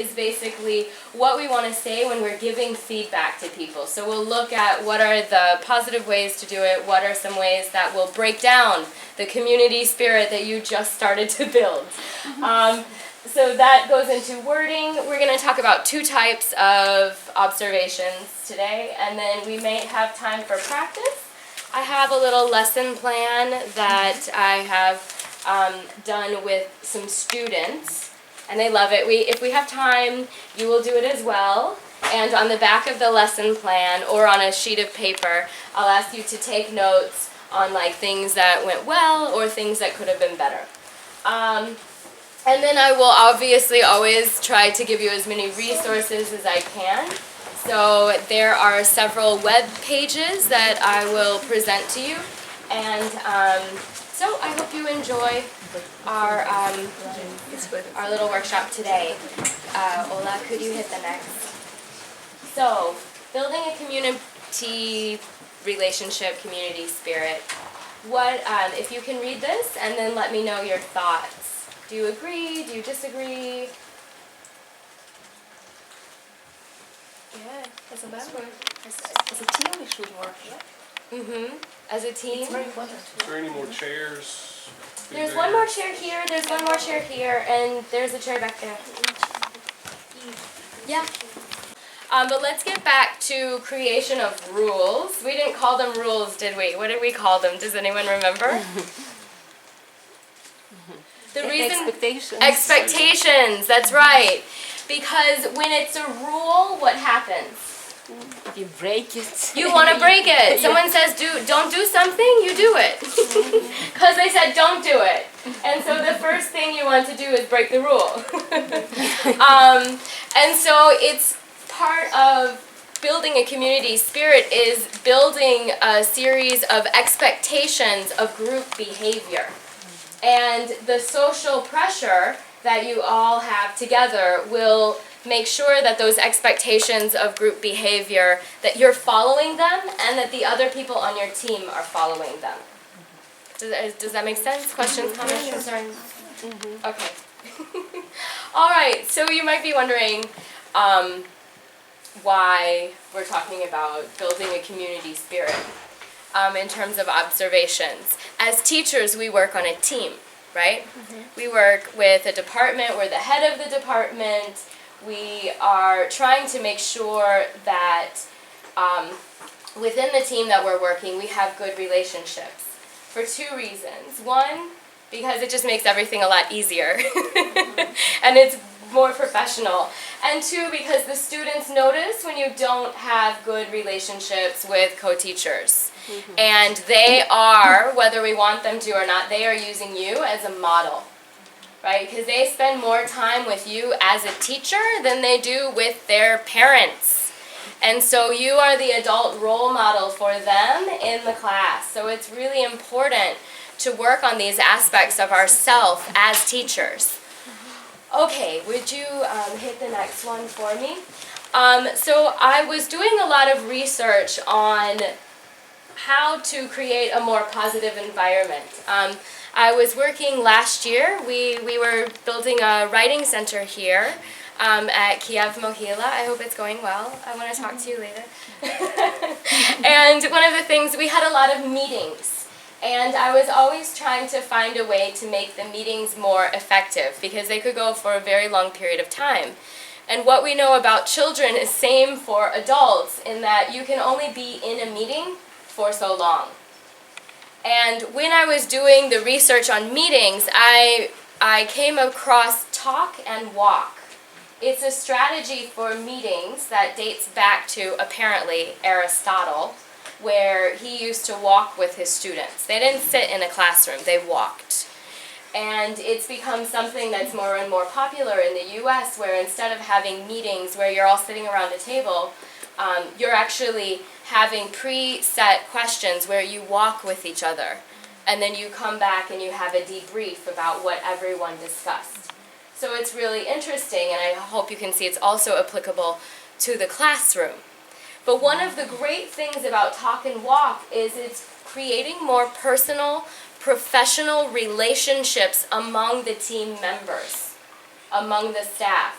is basically what we want to say when we're giving feedback to people. So we'll look at what are the positive ways to do it, what are some ways that will break down the community spirit that you just started to build. So that goes into wording. We're going to talk about 2 types of observations today, and then we may have time for practice. I have a little lesson plan that I have done with some students, and they love it. If we have time, you will do it as well. And on the back of the lesson plan or on a sheet of paper, I'll ask you to take notes on like things that went well or things that could have been better. And then I will obviously always try to give you as many resources as I can. So there are several web pages that I will present to you. And so I hope you enjoy our little workshop today. Ola, could you hit the next? So, building a community relationship, community spirit. What, if you can read this and then let me know your thoughts. Do you agree? Do you disagree? Yeah, as a member. As a team we should work, yeah? As a team. It's very important. Is there any more chairs? There's one more chair here, there's one more chair here, and there's a chair back there. Yeah. But let's get back to creation of rules. We didn't call them rules, did we? What did we call them? Does anyone remember? The reason, expectations. Expectations, that's right. Because when it's a rule, what happens? You break it. You want to break it. Someone says, don't do something, you do it. Because they said, don't do it. And so the first thing you want to do is break the rule. And so it's part of building a community spirit is building a series of expectations of group behavior. And the social pressure that you all have together will make sure that those expectations of group behavior, that you're following them and that the other people on your team are following them. Does that make sense? Questions, comments, concerns? Okay. All right, so you might be wondering why we're talking about building a community spirit in terms of observations. As teachers, we work on a team, right? We work with a department, we're the head of the department. We are trying to make sure that within the team that we're working, we have good relationships for 2 reasons. One, because it just makes everything a lot easier and it's more professional. And 2, because the students notice when you don't have good relationships with co-teachers. And they are, whether we want them to or not, they are using you as a model. Right? Because they spend more time with you as a teacher than they do with their parents. And so you are the adult role model for them in the class. So it's really important to work on these aspects of ourselves as teachers. Okay, would you hit the next one for me? So I was doing a lot of research on how to create a more positive environment. I was working last year. We were building a writing center here at Kiev, Mohila. I hope it's going well. I want to talk to you later. And one of the things, we had a lot of meetings. And I was always trying to find a way to make the meetings more effective because they could go for a very long period of time. And what we know about children is same for adults in that you can only be in a meeting for so long. And when I was doing the research on meetings, I came across talk and walk. It's a strategy for meetings that dates back to, apparently, Aristotle, where he used to walk with his students. They didn't sit in a classroom, they walked. And it's become something that's more and more popular in the US, where instead of having meetings where you're all sitting around a table, you're actually having preset questions where you walk with each other. And then you come back and you have a debrief about what everyone discussed. So it's really interesting, and I hope you can see it's also applicable to the classroom. But one of the great things about Talk and Walk is it's creating more personal, professional relationships among the team members, among the staff.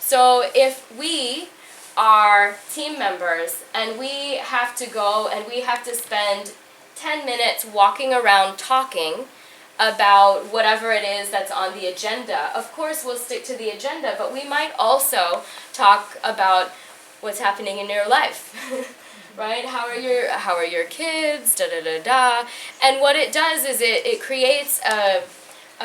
So if we are team members and we have to go and we have to spend 10 minutes walking around talking about whatever it is that's on the agenda, of course we'll stick to the agenda, but we might also talk about what's happening in your life. Right? How are your kids? Da da da da. And what it does is it creates a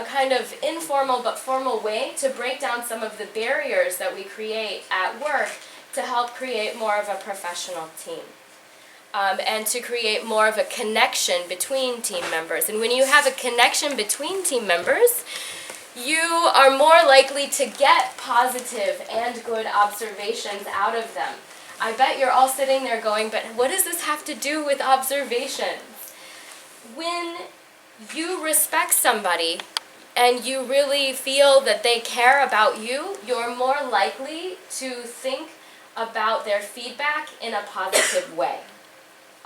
kind of informal but formal way to break down some of the barriers that we create at work to help create more of a professional team. And to create more of a connection between team members. And when you have a connection between team members, you are more likely to get positive and good observations out of them. I bet you're all sitting there going, but what does this have to do with observations? When you respect somebody and you really feel that they care about you, you're more likely to think about their feedback in a positive way.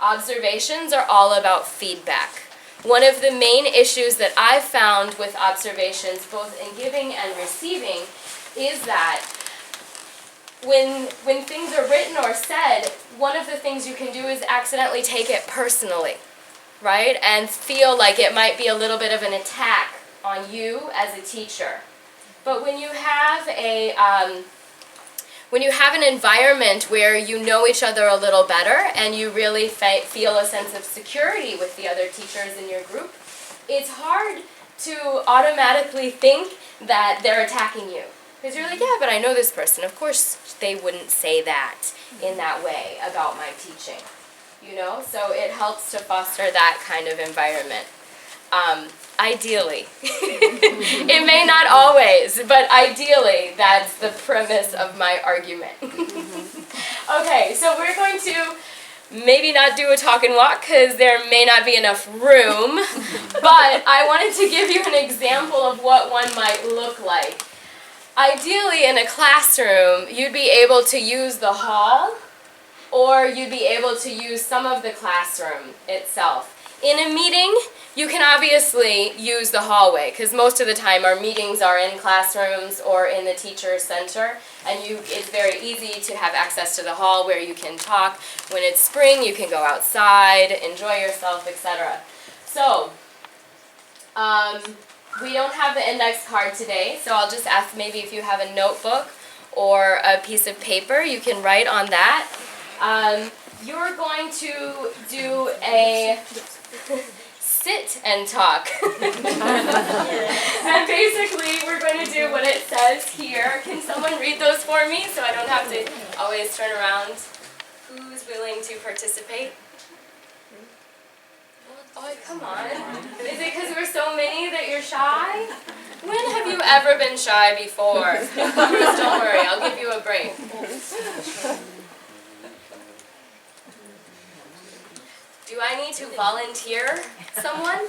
Observations are all about feedback. One of the main issues that I've found with observations, both in giving and receiving, is that when things are written or said, one of the things you can do is accidentally take it personally, right? And feel like it might be a little bit of an attack on you as a teacher. But when you have an environment where you know each other a little better and you really feel a sense of security with the other teachers in your group, it's hard to automatically think that they're attacking you. Because you're like, yeah, but I know this person. Of course they wouldn't say that in that way about my teaching. You know? So it helps to foster that kind of environment. Ideally. It may not always, but ideally that's the premise of my argument. Okay, so we're going to maybe not do a talk and walk because there may not be enough room, but I wanted to give you an example of what one might look like. Ideally in a classroom, you'd be able to use the hall or you'd be able to use some of the classroom itself. In a meeting, you can obviously use the hallway because most of the time our meetings are in classrooms or in the teacher center, and it's very easy to have access to the hall where you can talk. When it's spring, you can go outside, enjoy yourself, etc. So, we don't have the index card today, so I'll just ask maybe if you have a notebook or a piece of paper, you can write on that. You're going to do a sit and talk. And basically we're going to do what it says here. Can someone read those for me so I don't have to always turn around? Who's willing to participate? Oh, come on. Is it because we're so many that you're shy? When have you ever been shy before? Don't worry, I'll give you a break. Do I need to volunteer someone?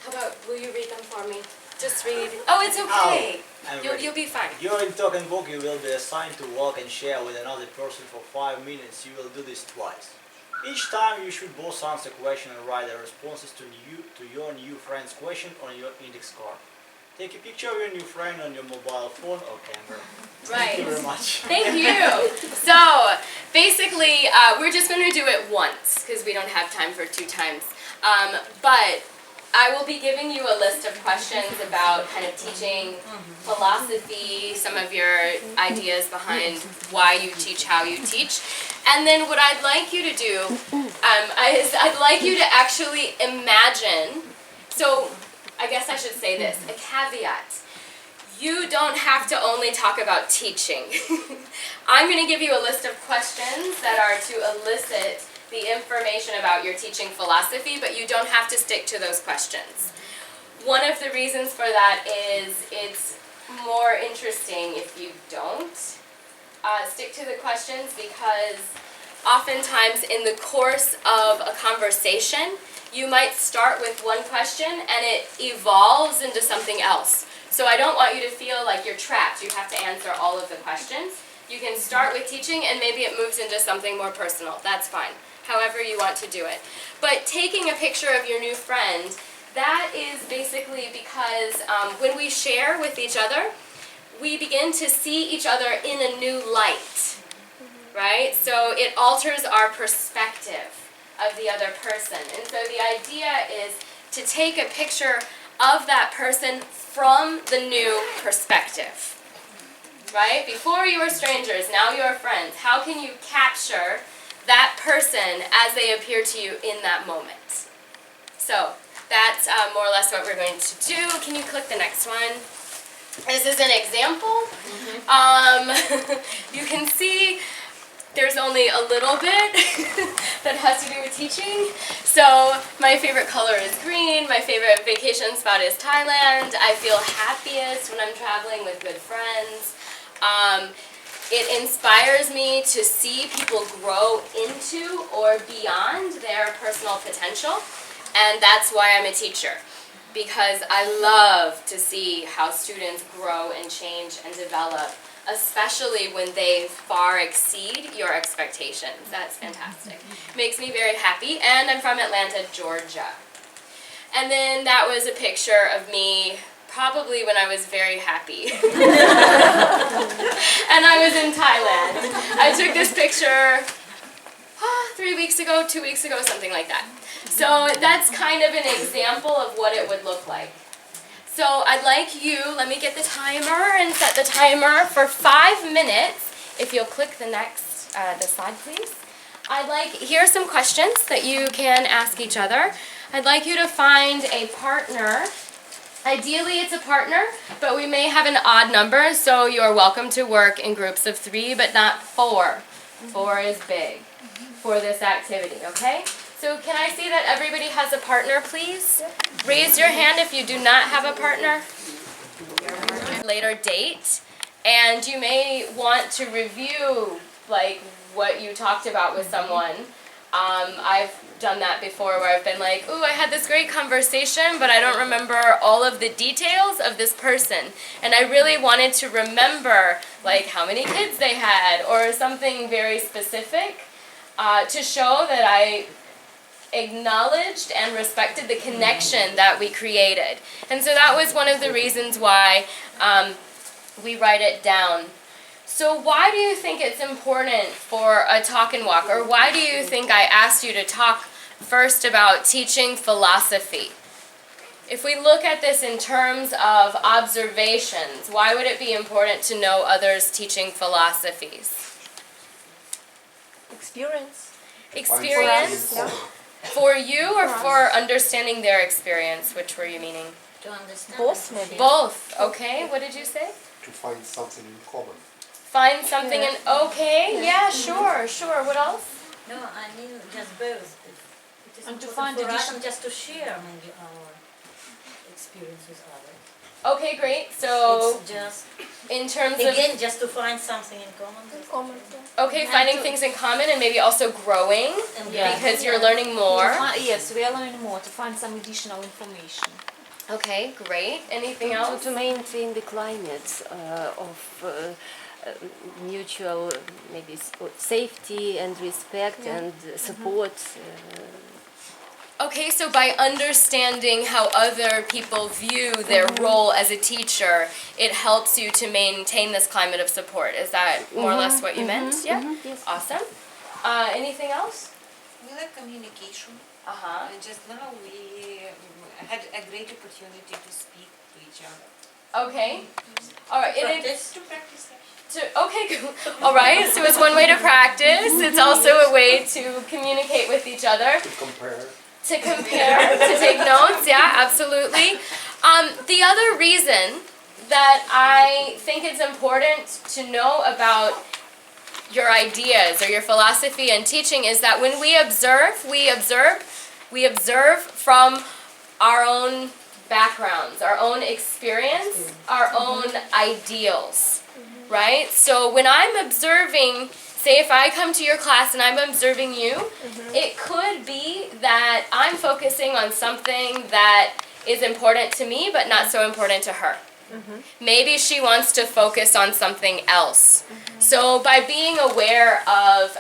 How about, will you read them for me? Just read. Oh, it's okay. You'll be fine. During talk and walk, you will be assigned to walk and share with another person for 5 minutes. You will do this twice. Each time you should both answer a question and write the responses to your new friend's question on your index card. Take a picture of your new friend on your mobile phone or camera. Right. Thank you very much. Thank you. So, basically, we're just going to do it once because we don't have time for 2 times. But I will be giving you a list of questions about kind of teaching philosophy, some of your ideas behind why you teach, how you teach. And then what I'd like you to do is I'd like you to actually imagine, so I guess I should say this, a caveat. You don't have to only talk about teaching. I'm going to give you a list of questions that are to elicit the information about your teaching philosophy, but you don't have to stick to those questions. One of the reasons for that is it's more interesting if you don't stick to the questions, because oftentimes in the course of a conversation, you might start with one question and it evolves into something else. So I don't want you to feel like you're trapped. You have to answer all of the questions. You can start with teaching and maybe it moves into something more personal. That's fine. However you want to do it. But taking a picture of your new friend that is basically because when we share with each other, we begin to see each other in a new light, right? So it alters our perspective of the other person. And so the idea is to take a picture of that person from the new perspective, right? Before you were strangers, now you are friends. How can you capture that person as they appear to you in that moment? So that's more or less what we're going to do. Can you click the next one? This is an example. You can see there's only a little bit that has to do with teaching. So my favorite color is green. My favorite vacation spot is Thailand. I feel happiest when I'm traveling with good friends. It inspires me to see people grow into or beyond their personal potential. And that's why I'm a teacher. Because I love to see how students grow and change and develop, especially when they far exceed your expectations. That's fantastic. Makes me very happy, and I'm from Atlanta, Georgia. And then that was a picture of me probably when I was very happy. And I was in Thailand. I took this picture 3 weeks ago, 2 weeks ago, something like that. So that's kind of an example of what it would look like. So I'd like you, let me get the timer and set the timer for 5 minutes. If you'll click the next, the slide please. Here are some questions that you can ask each other. I'd like you to find a partner. Ideally it's a partner, but we may have an odd number, so you are welcome to work in groups of 3, but not 4. 4 is big for this activity, okay? So can I see that everybody has a partner, please? Raise your hand if you do not have a partner. Later date, and you may want to review like what you talked about with someone. I've done that before where I've been like, ooh, I had this great conversation, but I don't remember all of the details of this person. And I really wanted to remember like how many kids they had or something very specific to show that I acknowledged and respected the connection that we created. And so that was one of the reasons why we write it down. So why do you think it's important for a talk and walk? Or why do you think I asked you to talk first about teaching philosophy? If we look at this in terms of observations, why would it be important to know others' teaching philosophies? Experience. Experience? Yeah. For you or for understanding their experience? Which were you meaning? To understand. Both maybe. Both. Okay, what did you say? To find something in common. Find something in, okay, yeah, sure. What else? No, I mean just both. It is And to important find for us addition- just to share maybe our experience with others. Okay, great. So It's just in terms of, again just to find something in common. okay, finding things in common and maybe also growing And because you're learning more. Yes, we are learning more to find some additional information. Okay, great. Anything To else? maintain the climate of mutual maybe safety and respect and support. Okay, so by understanding how other people view their role as a teacher, it helps you to maintain this climate of support. Is that more or less what you meant? Yeah? Yes. Awesome. Anything else? We like communication. Uh-huh. Just now we had a great opportunity to speak to each other. Okay. All right. Practice. To practice. Okay, cool. All right. So it's one way to practice. It's also a way to communicate with each other. Compare. To compare, to take notes, yeah, absolutely. The other reason that I think it's important to know about your ideas or your philosophy and teaching is that when we observe from our own backgrounds, our own experience, our own ideals, right? So when I'm observing, say if I come to your class and I'm observing you, it could be that I'm focusing on something that is important to me but not so important to her. Maybe she wants to focus on something else. So by being aware of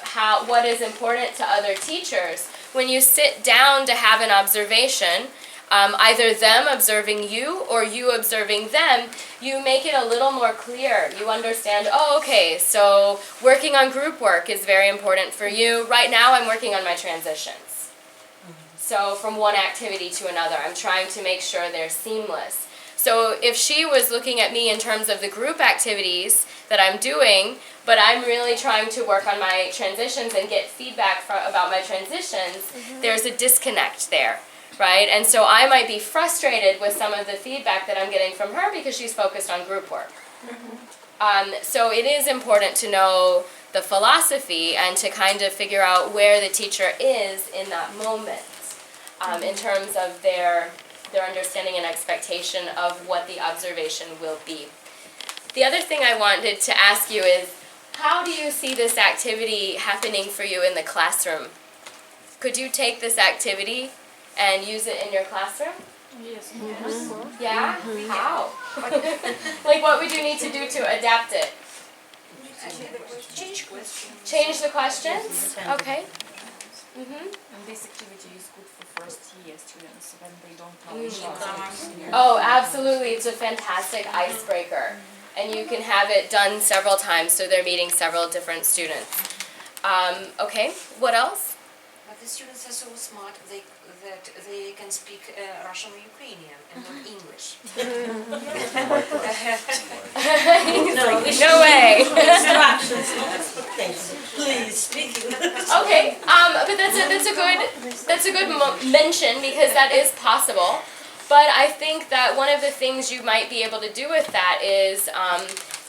what is important to other teachers, when you sit down to have an observation, either them observing you or you observing them, you make it a little more clear. You understand, oh, okay, so working on group work is very important for you. Right now I'm working on my transitions. So from one activity to another, I'm trying to make sure they're seamless. So if she was looking at me in terms of the group activities that I'm doing, but I'm really trying to work on my transitions and get feedback about my transitions, there's a disconnect there, right? And so I might be frustrated with some of the feedback that I'm getting from her because she's focused on group work. So it is important to know the philosophy and to kind of figure out where the teacher is in that moment in terms of their understanding and expectation of what the observation will be. The other thing I wanted to ask you is, how do you see this activity happening for you in the classroom? Could you take this activity and use it in your classroom? Yes. Yeah? How? Like, what would you need to do to adapt it? Change questions. Change the questions? Okay. And this activity is good for first year students when they don't know each other. Oh, absolutely. It's a fantastic icebreaker. And you can have it done several times, so they're meeting several different students. Okay, what else? But the students are so smart that they can speak Russian or Ukrainian and not English. No way. Instructions. Please speak. Okay, but that's a good mention because that is possible. But I think that one of the things you might be able to do with that is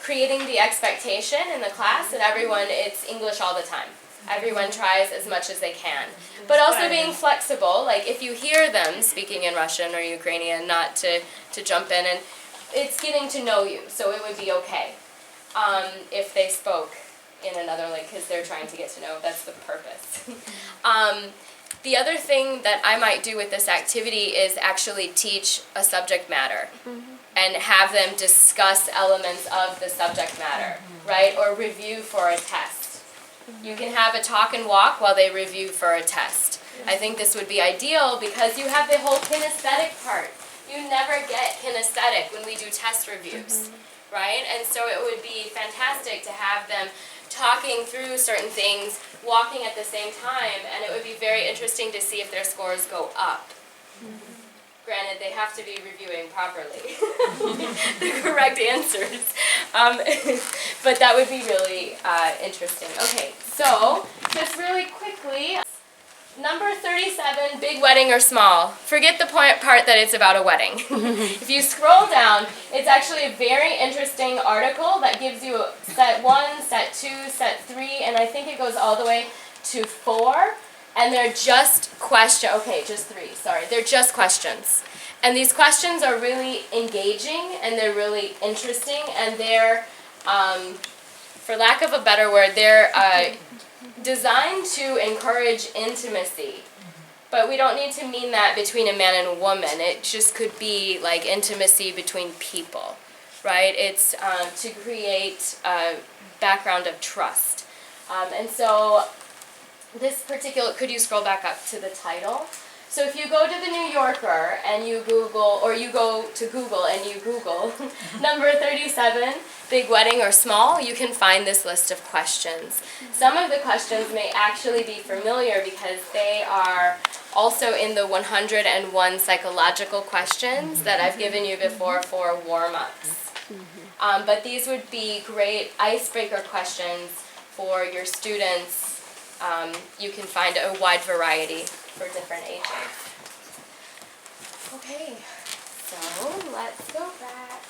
creating the expectation in the class that it's English all the time. Everyone tries as much as they can. But also being flexible, like if you hear them speaking in Russian or Ukrainian, not to jump in, and it's getting to know you, so it would be okay if they spoke in another language because they're trying to get to know, that's the purpose. The other thing that I might do with this activity is actually teach a subject matter and have them discuss elements of the subject matter, right? Or review for a test. You can have a talk and walk while they review for a test. I think this would be ideal because you have the whole kinesthetic part. You never get kinesthetic when we do test reviews, right? And so it would be fantastic to have them talking through certain things, walking at the same time, and it would be very interesting to see if their scores go up. Granted, they have to be reviewing properly the correct answers, but that would be really interesting. Okay, so just really quickly, number 37, big wedding or small. Forget the part that it's about a wedding. If you scroll down, it's actually a very interesting article that gives you set 1, set 2, set 3, and I think it goes all the way to 4. And they're just just 3, sorry. They're just questions. And these questions are really engaging and they're really interesting and they're, for lack of a better word, they're designed to encourage intimacy. But we don't need to mean that between a man and a woman. It just could be like intimacy between people, right? It's to create a background of trust. And so this particular, could you scroll back up to the title? So if you go to the New Yorker and you Google, or you go to Google and you Google number 37, big wedding or small, you can find this list of questions. Some of the questions may actually be familiar because they are also in the 101 psychological questions that I've given you before for warm-ups. But these would be great icebreaker questions for your students. You can find a wide variety for different ages. Okay, so let's go back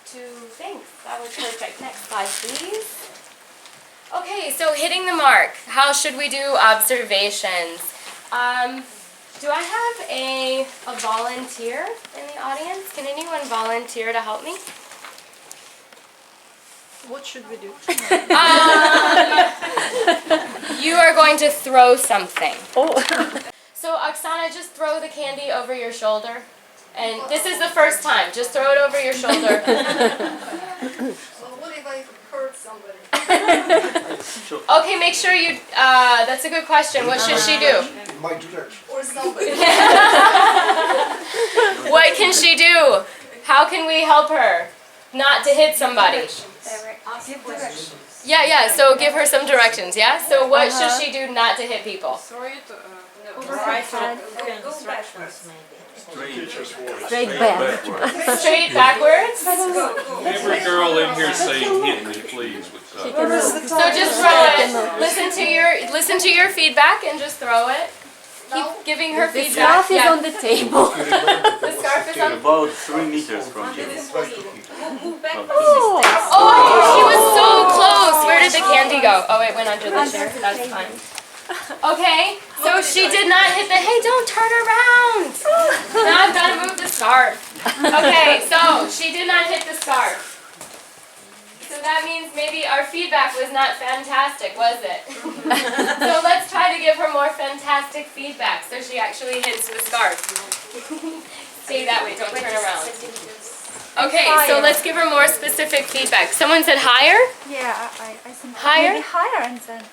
to thanks. That was perfect. Next slide, please. Okay, so hitting the mark. How should we do observations? Do I have a volunteer in the audience? Can anyone volunteer to help me? What should we do? You are going to throw something. Oh. So Oksana, just throw the candy over your shoulder. And this is the first time. Just throw it over your shoulder. Well, what if I hurt somebody? Okay, make sure you, that's a good question. What should she do? My direction. Or somebody? What can she do? How can we help her not to hit somebody? Yeah, so give her some directions, yeah? So what should she do not to hit people? Straight back. Straight backwards? Every girl in here say hit me, please. So just throw it. Listen to your feedback and just throw it. Keep giving her The feedback. scarf is on the table. The scarf is on. About 3 meters from you. Oh, she was so close. Where did the candy go? Oh, it went under the chair. That's fine. Okay, so she did not hit the, hey, don't turn around. Now I've got to move the scarf. Okay, so she did not hit the scarf. So that means maybe our feedback was not fantastic, was it? So let's try to give her more fantastic feedback so she actually hits the scarf. Stay that way, don't turn around. Okay, so let's give her more specific feedback. Someone said higher? Yeah, I think Higher? maybe higher and then.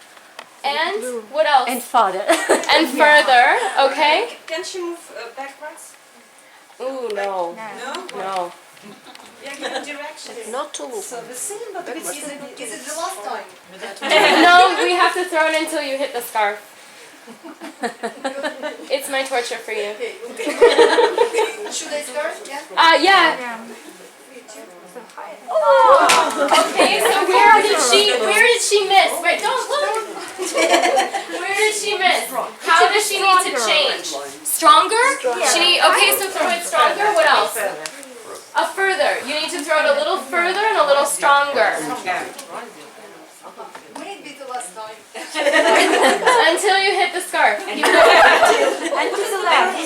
And what else? And farther. And further, okay? Can she move backwards? Ooh, no. No. Yeah, give a direction. Not to look. So the same, but is it the last time? No, we have to throw it until you hit the scarf. It's my torture for you. Okay. Should I start? Yeah. Yeah. Yeah. Okay, so where did she miss? Wait, don't look. Where did she miss? How does she need to change? Stronger? Okay, so throw it stronger. What else? Further. You need to throw it a little further and a little stronger. Maybe the last time. Until you hit the scarf. And to the left.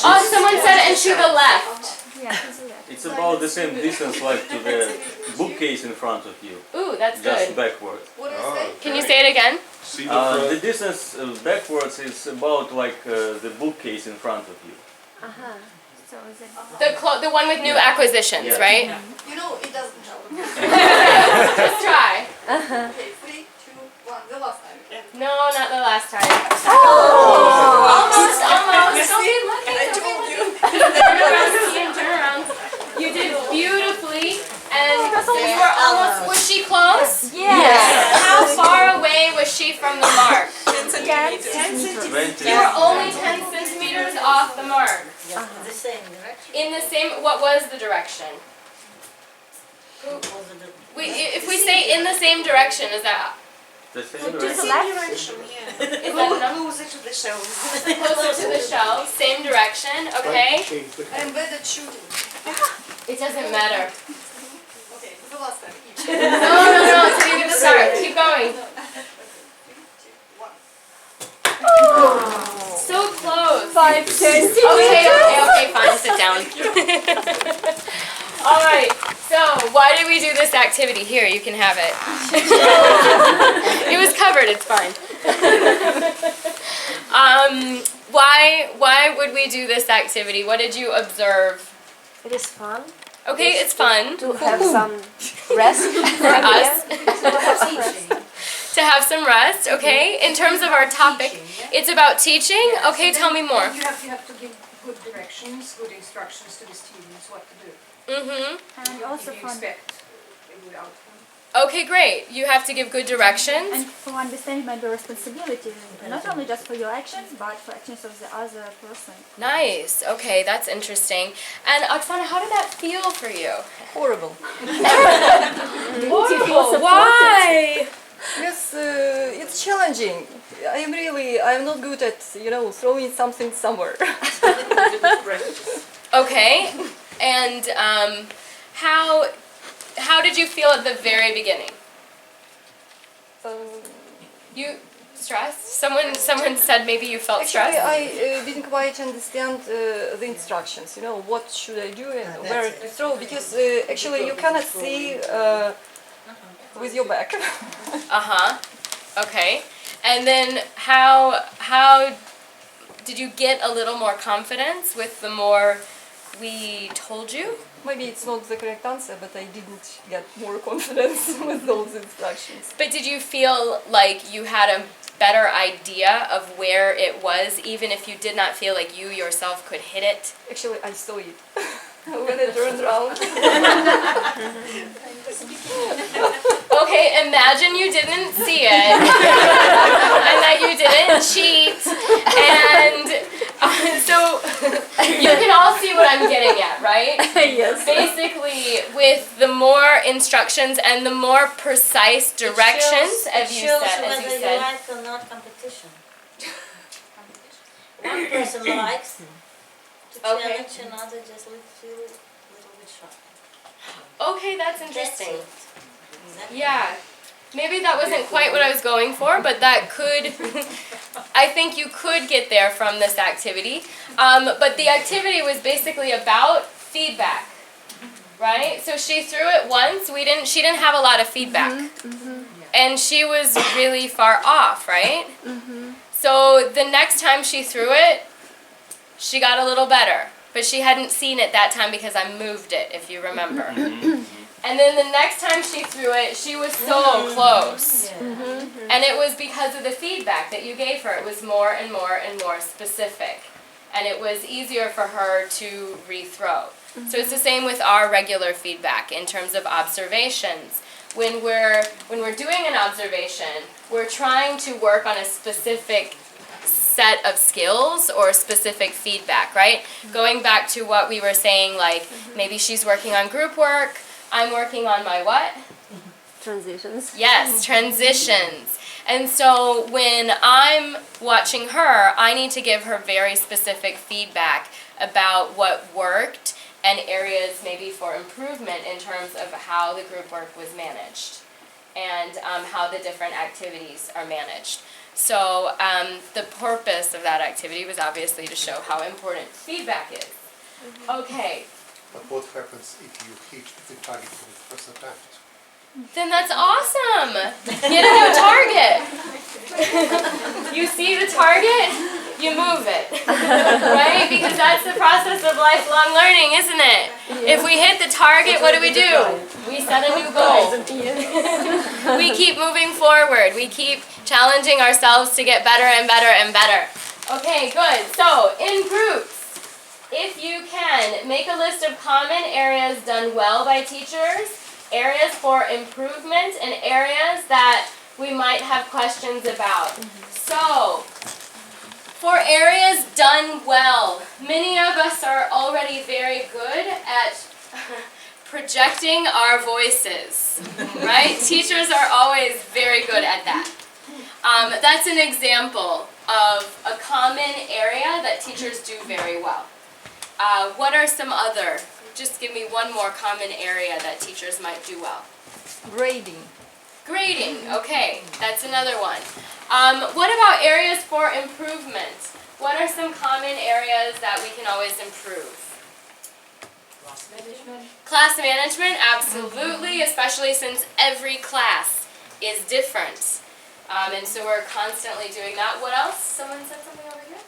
Oh, someone said and to the left. Yeah, to the left. It's about the same distance like to the bookcase in front of you. Ooh, that's Just good. backwards. What did I say? Can you say it again? See The distance backwards is about like the bookcase in front of you. So is it The one with new acquisitions, Yeah. right? You know, it doesn't help. Just try. Okay, 3, 2, 1. The last time. No, not the last time. Almost. Don't be looking. I told you. Turn around, Ian, turn around. You did beautifully, and you were almost. Was she close? Yes. How far away was she from the mark? 10 centimeters. You were only 10 centimeters off the mark. The same direction. In the same. What was the direction? If we say in the same direction, is that? The same The direction. same direction, yeah. Is that enough? Closer to the shells. Closer to the shell, same direction, okay? Change the I'm bad at shooting. It doesn't matter. Okay, the last time. Each. No, until you get the start. Keep going. 3, 2, 1. So close. 5 centimeters. Okay, fine, sit down. Alright, so why did we do this activity? Here, you can have it. It was covered, it's fine. Why would we do this activity? What did you observe? It is fun Okay, it's fun to have some rest for us. To have some rest, okay? In terms of our topic, it's about teaching. Okay, tell me more. You have to give good directions, good instructions to the students what to do. Mm-hmm. and also You fun expect a good outcome. Okay, great. You have to give good directions. and for understanding maybe responsibility, not only just for your actions but for actions of the other person. Nice. Okay, that's interesting. And Oksana, how did that feel for you? horrible. Horrible. Why? Yes, it's challenging. I'm not good at, throwing something somewhere. Okay. And how did you feel at the very beginning? You stressed? Someone said maybe you felt Actually, stressed. I didn't quite understand the instructions, what should I do and where to throw, because actually you cannot see with your back. Uh-huh. Okay. And then how did you get a little more confidence with the more we told you? maybe it's not the correct answer, but I didn't get more confidence with those instructions. But did you feel like you had a better idea of where it was, even if you did not feel like you yourself could hit it? Actually, I saw it when I turned around. Okay, imagine you didn't see it, and that you didn't cheat, and so you can all see what I'm getting at, right? Yes. Basically, with the more instructions and the more precise directions, as you said, whether you like or not competition. One person likes to challenge, another just feel a little bit shy. Okay, that's interesting. That's it. Exactly. Yeah. Maybe that wasn't quite what I was going for, but that could, I think you could get there from this activity. But the activity was basically about feedback, right? So she threw it once, she didn't have a lot of feedback. And she was really far off, right? So the next time she threw it, she got a little better. But she hadn't seen it that time because I moved it, if you remember. And then the next time she threw it, she was so close. And it was because of the feedback that you gave her. It was more and more and more specific. And it was easier for her to rethrow. So it's the same with our regular feedback in terms of observations. When we're doing an observation, we're trying to work on a specific set of skills or specific feedback, right? Going back to what we were saying, like maybe she's working on group work, I'm working on my what? Transitions. Yes, transitions. And so when I'm watching her, I need to give her very specific feedback about what worked and areas maybe for improvement in terms of how the group work was managed and how the different activities are managed. So the purpose of that activity was obviously to show how important feedback is. Okay. But what happens if you hit the target for the first attempt? Then that's awesome! Get a new target! You see the target, you move it. Right? Because that's the process of lifelong learning, isn't it? If we hit the target, what do? We set a new goal. We keep moving forward. We keep challenging ourselves to get better and better and better. Okay, good. So, in groups, if you can, make a list of common areas done well by teachers, areas for improvement, and areas that we might have questions about. So, for areas done well, many of us are already very good at projecting our voices, right? Teachers are always very good at that. That's an example of a common area that teachers do very well. What are some other? Just give me one more common area that teachers might do well. Grading. Grading, okay, that's another one. What about areas for improvement? What are some common areas that we can always improve? Class management. Class management, absolutely, especially since every class is different. And so we're constantly doing that. What else? Someone said something over here?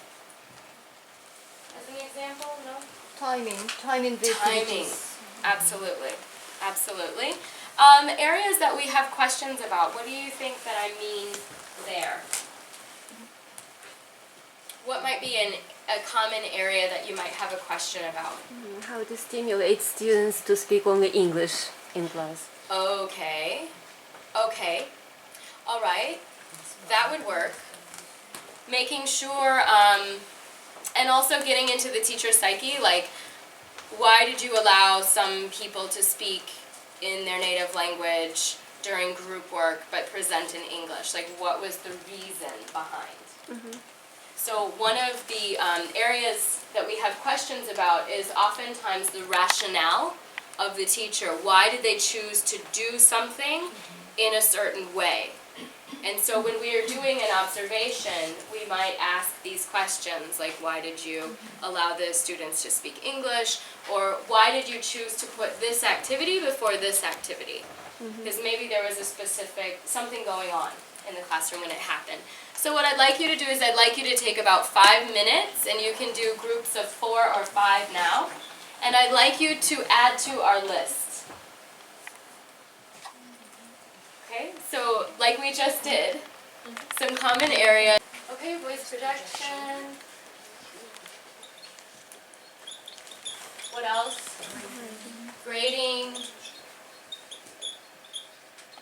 As an example, no? Timing the activities. Absolutely, absolutely. Areas that we have questions about, what do you think that I mean there? What might be a common area that you might have a question about? How to stimulate students to speak only English in class. Okay, okay, all right, that would work. Making sure, and also getting into the teacher psyche, like, why did you allow some people to speak in their native language during group work but present in English? Like, what was the reason behind? So one of the areas that we have questions about is oftentimes the rationale of the teacher. Why did they choose to do something in a certain way? And so when we are doing an observation, we might ask these questions, like why did you allow the students to speak English? Or why did you choose to put this activity before this activity? Because maybe there was a specific, something going on in the classroom when it happened. So what I'd like you to do is I'd like you to take about 5 minutes, and you can do groups of 4 or 5 now. and I'd like you to add to our list. Okay, so like we just did, some common areas. Okay, voice projection. What else? Grading.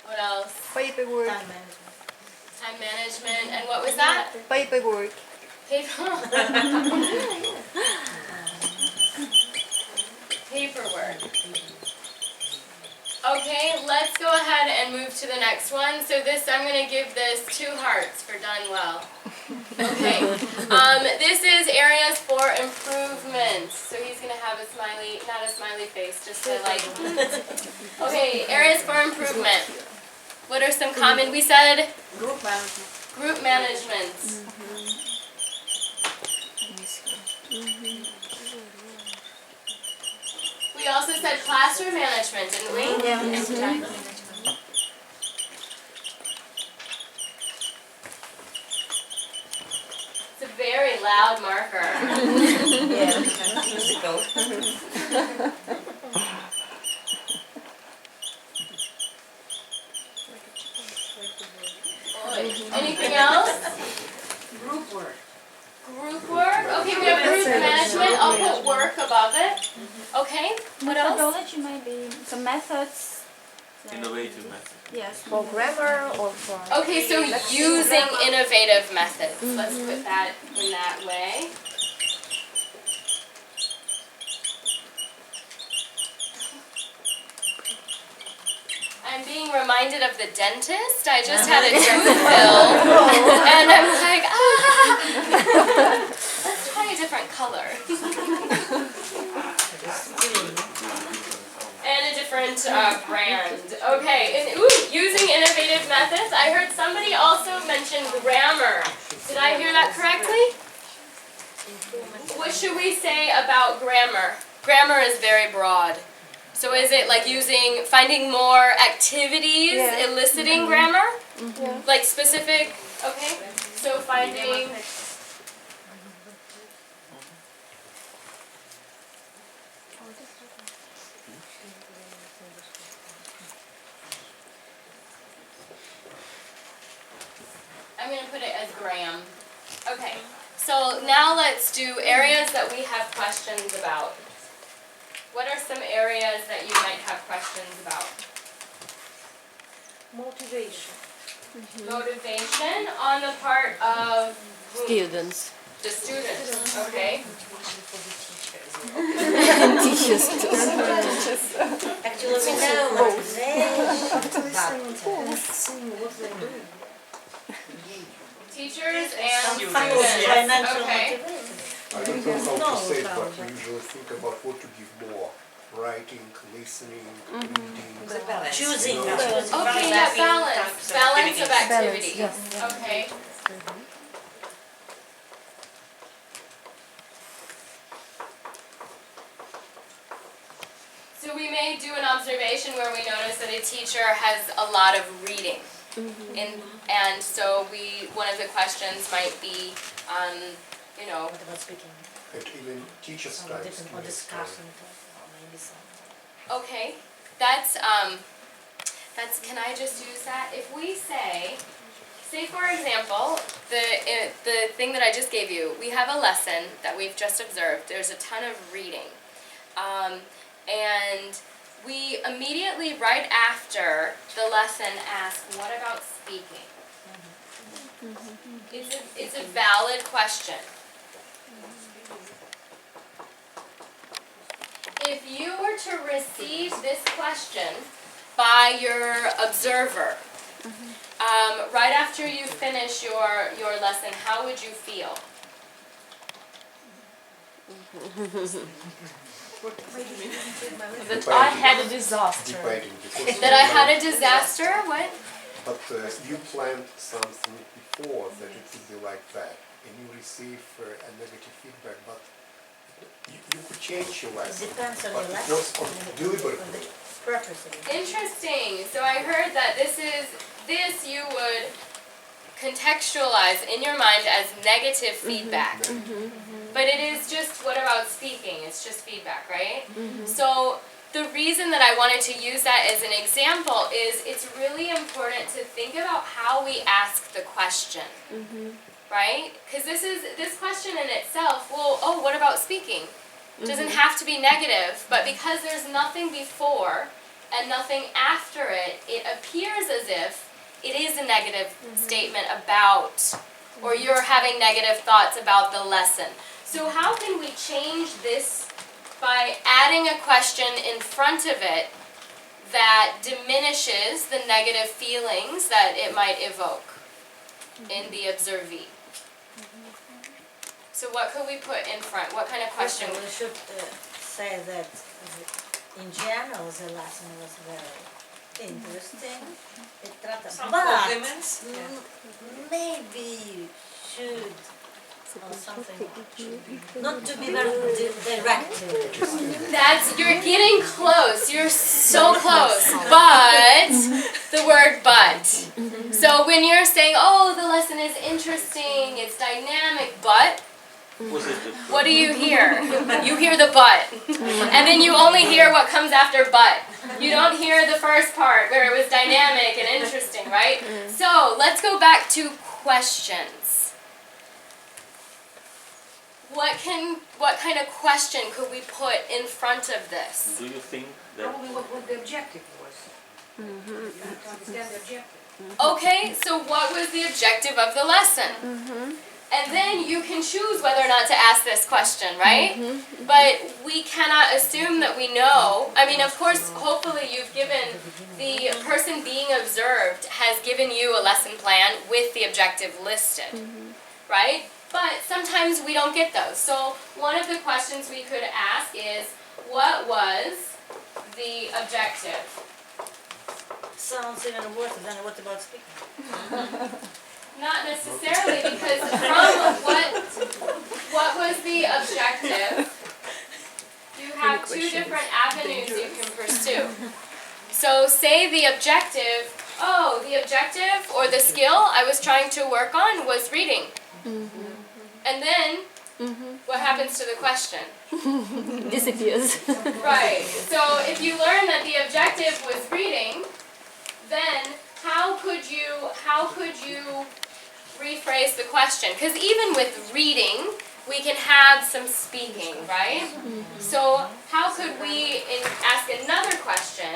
What else? Paperwork. Time management. And what was that? Paperwork. Paperwork. Okay, let's go ahead and move to the next one. So this, I'm going to give this 2 hearts for done well. Okay, this is areas for improvement. So he's going to have a smiley, not a smiley face, just a like. Okay, areas for improvement. What are some common, we said? Group management. Group management. We also said classroom management, didn't we? Yeah. It's a very loud marker. Yeah, musical. Anything else? Group work. Group work? Okay, we have group management. I'll put work above it. Okay, what else? Methodology might be some methods. Innovative method. Yes. For grammar or for... Okay, so using innovative methods. Let's put that in that way. I'm being reminded of the dentist. I just had a tooth fill, and I'm like, let's try a different color. And a different brand. Okay, and using innovative methods. I heard somebody also mention grammar. Did I hear that correctly? What should we say about grammar? Grammar is very broad. So is it like finding more activities, eliciting grammar? Like specific, okay? So finding... I'm going to put it as gram. Okay, so now let's do areas that we have questions about. What are some areas that you might have questions about? Motivation. Motivation on the part of whom? Students. The students, okay. Teachers too. Actually, we know motivation. Teachers and students, Financial okay. motivation. I don't know how to say it, but we usually think about what to give more. Writing, listening, reading. Choosing. Okay, yeah, balance. Balance of activities. Okay. So we may do an observation where we notice that a teacher has a lot of reading. And so one of the questions might be, you know. What about speaking? And even teachers' times. Or discussing, or maybe something. Okay, that's, can I just use that? If we say for example, the thing that I just gave you, we have a lesson that we've just observed. There's a ton of reading. And we immediately, right after the lesson, ask, what about speaking? It's a valid question. If you were to receive this question by your observer, right after you finish your lesson, how would you feel? That I had a disaster. That I had a disaster? What? But you planned something before that it would be like that, and you receive a negative feedback, but you could change your lesson. Depends on but the it lesson. was deliberately. Purposely. Interesting. So I heard that this you would contextualize in your mind as negative feedback. But it is just, what about speaking? It's just feedback, right? So the reason that I wanted to use that as an example is it's really important to think about how we ask the question, right? Because this question in itself, well, oh, what about speaking? It doesn't have to be negative, but because there's nothing before and nothing after it, it appears as if it is a negative statement about, or you're having negative thoughts about the lesson. So how can we change this by adding a question in front of it that diminishes the negative feelings that it might evoke in the observee? So what could we put in front? What kind of question? We should say that in general the lesson was very interesting. Some But compliments. maybe you should or something not to be very direct. You're getting close. You're so close. But the word but. So when you're saying, oh, the lesson is interesting, it's dynamic, but what do you hear? You hear the but. And then you only hear what comes after but. You don't hear the first part where it was dynamic and interesting, right? So let's go back to questions. What kind of question could we put in front of this? Do you think that... Probably what the objective was. You have to understand the objective. Okay, so what was the objective of the lesson? And then you can choose whether or not to ask this question, right? But we cannot assume that we know. I mean, of course, hopefully you've given, the person being observed has given you a lesson plan with the objective listed, right? But sometimes we don't get those. So one of the questions we could ask is, what was the objective? Sounds even worse than what about speaking. Not necessarily, because from what was the objective? You have two different avenues you can pursue. So say the objective, the objective or the skill I was trying to work on was reading. And then, what happens to the question? Disappears. Right. So if you learn that the objective was reading, then how could you rephrase the question? Because even with reading, we can have some speaking, right? So how could we ask another question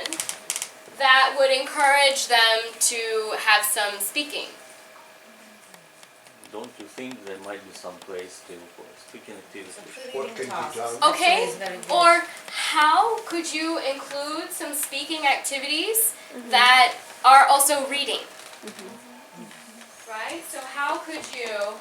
that would encourage them to have some speaking? Don't you think there might be some place still for speaking activities? What can be done? Okay, or how could you include some speaking activities that are also reading? Right? So how could you...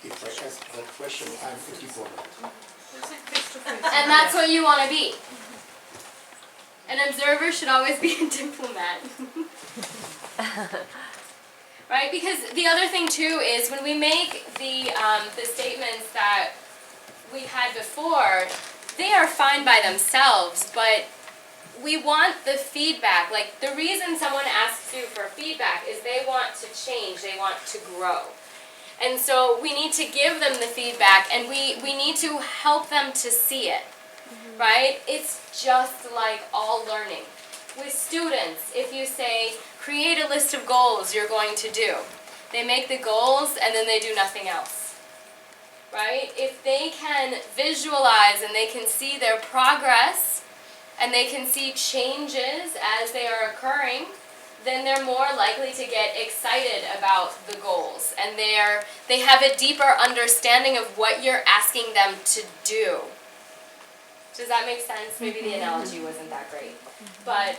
If I ask that question, I'm a diplomat. And that's what you want to be. An observer should always be a diplomat. Right? Because the other thing too is when we make the statements that we had before, they are fine by themselves, but we want the feedback. Like the reason someone asks you for feedback is they want to change, they want to grow. And so we need to give them the feedback and we need to help them to see it, right? It's just like all learning. With students, if you say, create a list of goals you're going to do, they make the goals and then they do nothing else, right? If they can visualize and they can see their progress and they can see changes as they are occurring, then they're more likely to get excited about the goals and they have a deeper understanding of what you're asking them to do. Does that make sense? Maybe the analogy wasn't that great. But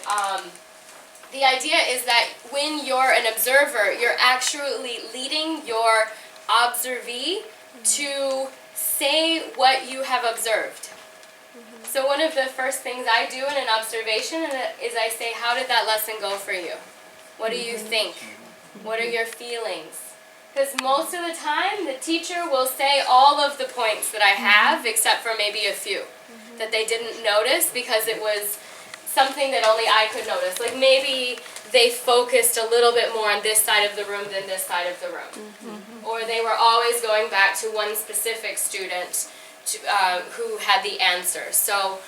the idea is that when you're an observer, you're actually leading your observee to say what you have observed. So one of the first things I do in an observation is I say, how did that lesson go for you? What do you think? What are your feelings? Because most of the time, the teacher will say all of the points that I have, except for maybe a few that they didn't notice because it was something that only I could notice. Like maybe they focused a little bit more on this side of the room than this side of the room. Or they were always going back to one specific student who had the answer. So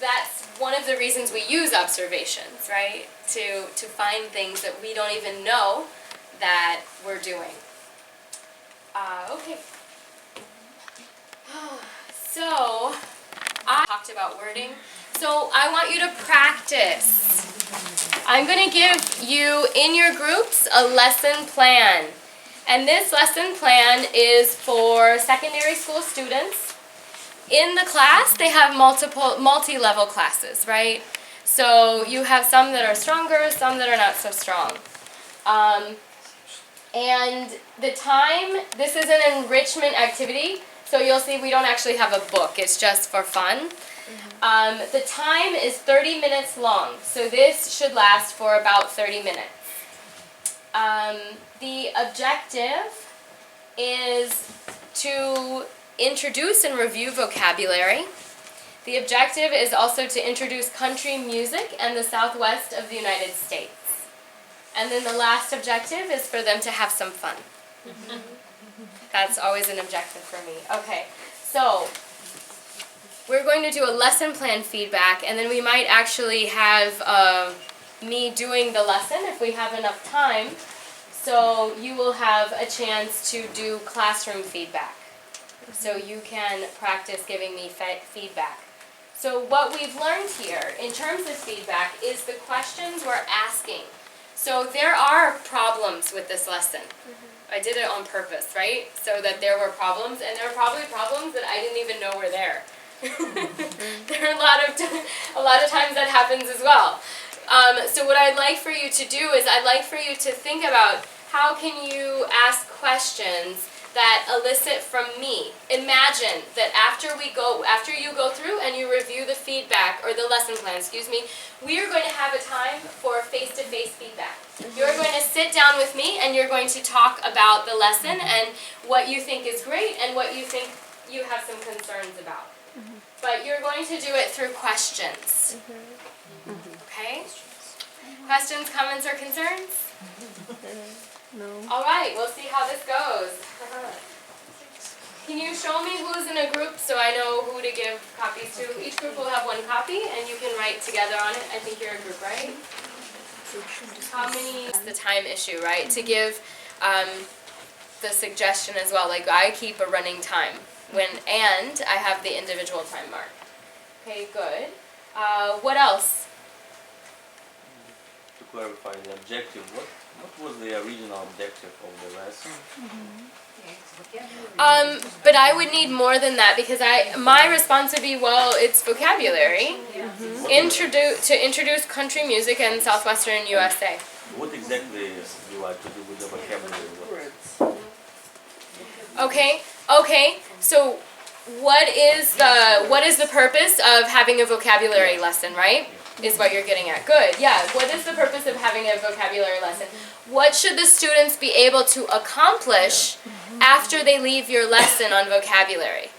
that's one of the reasons we use observations, right? To find things that we don't even know that we're doing. Okay. So, I talked about wording. So, I want you to practice. I'm going to give you, in your groups, a lesson plan. And this lesson plan is for secondary school students. In the class, they have multi-level classes, right? So, you have some that are stronger, some that are not so strong. And the time, this is an enrichment activity, so you'll see we don't actually have a book, it's just for fun. The time is 30 minutes long, so this should last for about 30 minutes. The objective is to introduce and review vocabulary. The objective is also to introduce country music and the southwest of the United States. And then the last objective is for them to have some fun. That's always an objective for me. Okay, so we're going to do a lesson plan feedback, and then we might actually have me doing the lesson if we have enough time. So you will have a chance to do classroom feedback. So you can practice giving me feedback. So what we've learned here in terms of feedback is the questions we're asking. So there are problems with this lesson. I did it on purpose, right? So that there were problems, and there are probably problems that I didn't even know were there. There are a lot of times that happens as well. So what I'd like for you to do is I'd like for you to think about how can you ask questions that elicit from me. Imagine that after you go through and you review the feedback, or the lesson plan, we are going to have a time for face-to-face feedback. You're going to sit down with me and you're going to talk about the lesson and what you think is great and what you think you have some concerns about. But you're going to do it through questions. Okay? Questions, comments, or concerns? No. All right, we'll see how this goes. Can you show me who's in a group so I know who to give copies to? Each group will have one copy and you can write together on it. I think you're a group, right? How many? It's the time issue, right? To give the suggestion as well. Like I keep a running time and I have the individual time mark. Okay, good. What else? To clarify the objective, what was the original objective of the lesson? But I would need more than that because my response would be, well, it's vocabulary. To introduce country music in southwestern USA. What exactly you like to do with the vocabulary? Okay. So what is the purpose of having a vocabulary lesson, right? Is what you're getting at. Good. Yeah. What is the purpose of having a vocabulary lesson? What should the students be able to accomplish after they leave your lesson on vocabulary?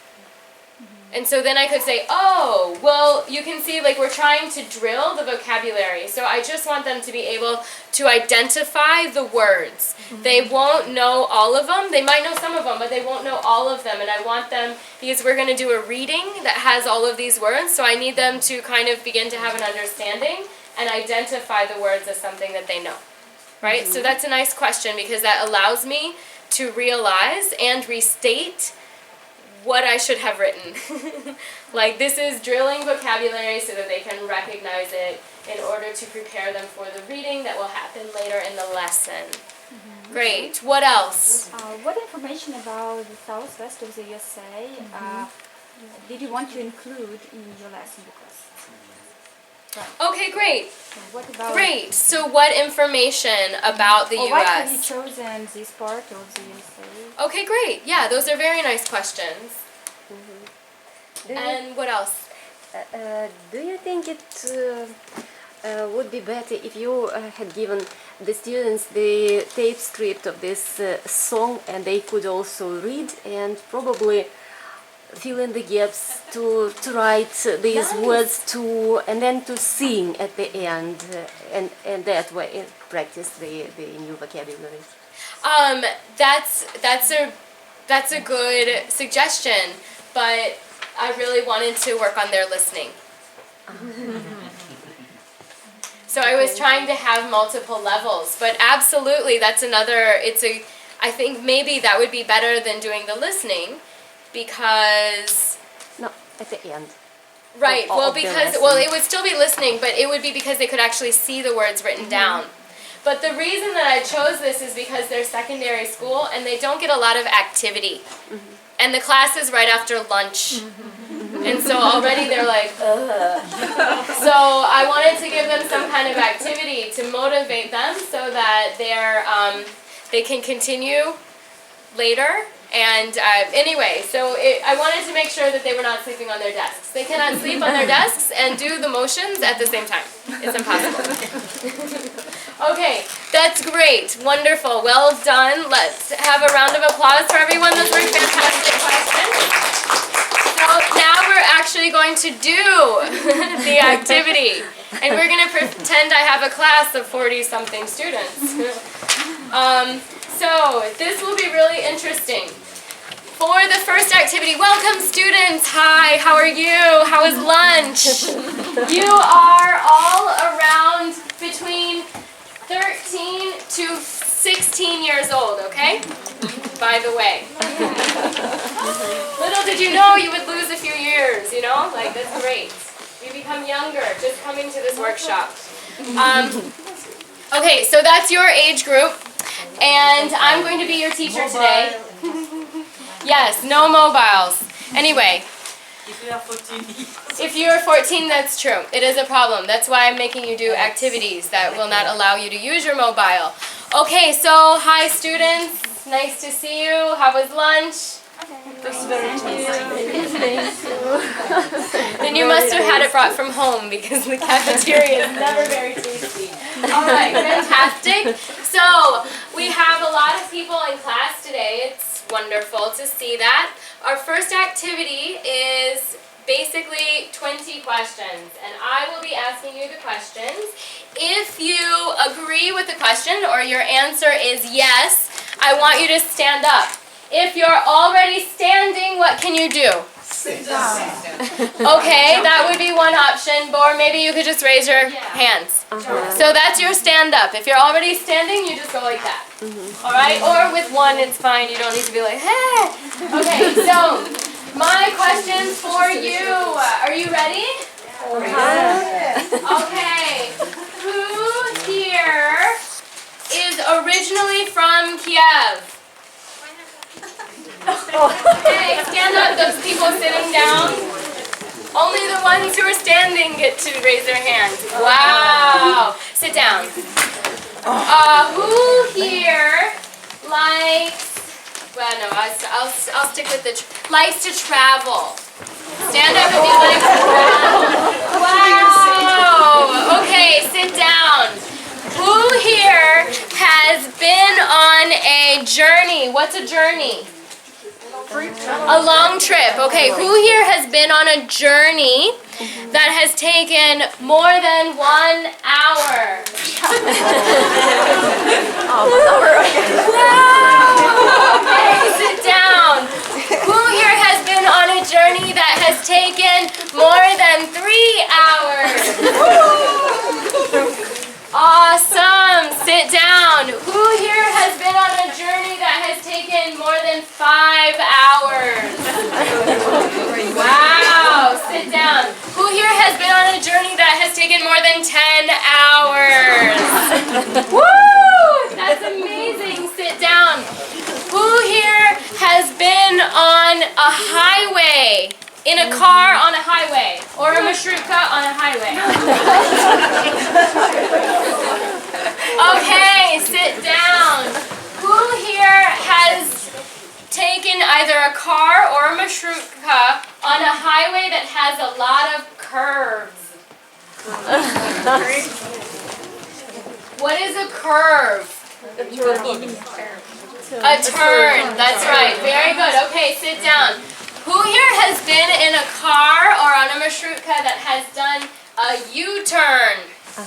And so then I could say, oh, well, you can see like we're trying to drill the vocabulary. So I just want them to be able to identify the words. They won't know all of them. They might know some of them, but they won't know all of them. And I want them, because we're going to do a reading that has all of these words, so I need them to kind of begin to have an understanding and identify the words as something that they know. Right? So that's a nice question because that allows me to realize and restate what I should have written. Like this is drilling vocabulary so that they can recognize it in order to prepare them for the reading that will happen later in the lesson. Great. What else? What information about the southwest of the USA did you want to include in your lesson book? Okay, great. So what about? Great. So what information about the Or why have you US? chosen this part of the USA? Okay, great. Yeah, those are very nice questions. And what else? Do you think it would be better if you had given the students the tape script of this song and they could also read and probably fill in the gaps to write these words to and then to sing at the end and that way practice the new vocabulary? That's a good suggestion, but I really wanted to work on their listening. So I was trying to have multiple levels, but absolutely that's another, I think maybe that would be better than doing the listening because... No, at the end. Right, Of well the because, lesson. well it would still be listening, but it would be because they could actually see the words written down. But the reason that I chose this is because they're secondary school and they don't get a lot of activity. And the class is right after lunch. And so already they're like, ugh. So I wanted to give them some kind of activity to motivate them so that they can continue later. And anyway, so I wanted to make sure that they were not sleeping on their desks. They cannot sleep on their desks and do the motions at the same time. It's impossible. Okay, that's great. Wonderful. Well done. Let's have a round of applause for everyone. Those were fantastic questions. So now we're actually going to do the activity. And we're going to pretend I have a class of 40-something students. So this will be really interesting. For the first activity, welcome students. Hi, how are you? How was lunch? You are all around between 13 to 16 years old, okay? By the way. Little did you know you would lose a few years, you know? Like, that's great. You become younger just coming to this workshop. Okay, so that's your age group. And I'm going to be your teacher today. Yes, no mobiles. Anyway. If you are 14. If you are 14, that's true. It is a problem. That's why I'm making you do activities that will not allow you to use your mobile. Okay, so hi students. Nice to see you. How was lunch? Then you must have had it brought from home because the cafeteria is never very tasty. Alright, fantastic. So, we have a lot of people in class today. It's wonderful to see that. Our first activity is basically 20 questions, and I will be asking you the questions. If you agree with the question or your answer is yes, I want you to stand up. If you're already standing, what can you do? Sit down. Okay, that would be one option, or maybe you could just raise your hands. So that's your stand up. If you're already standing, you just go like that. Alright? Or with one, it's fine. You don't need to be like, hey! Okay, so my questions for you. Are you ready? Okay. Who here is originally from Kiev? Okay, stand up. Those people sitting down. Only the ones who are standing get to raise their hands. Wow. Sit down. Who here likes? Well, no, I'll stick with likes to travel. Stand up if you like to travel. Wow. Okay, sit down. Who here has been on a journey? What's a journey? A long trip. Okay, who here has been on a journey that has taken more than 1 hour? Wow! Okay, sit down. Who here has been on a journey that has taken more than 3 hours? Awesome! Sit down. Who here has been on a journey that has taken more than 5 hours? Wow! Sit down. Who here has been on a journey that has taken more than 10 hours? Woo! That's amazing. Sit down. Who here has been on a highway? In a car on a highway, or a marshrutka on a highway. What is a curve? A turn. That's right. Very good. Okay, sit down. Who here has been in a car or on a marshrutka that has done a U-turn?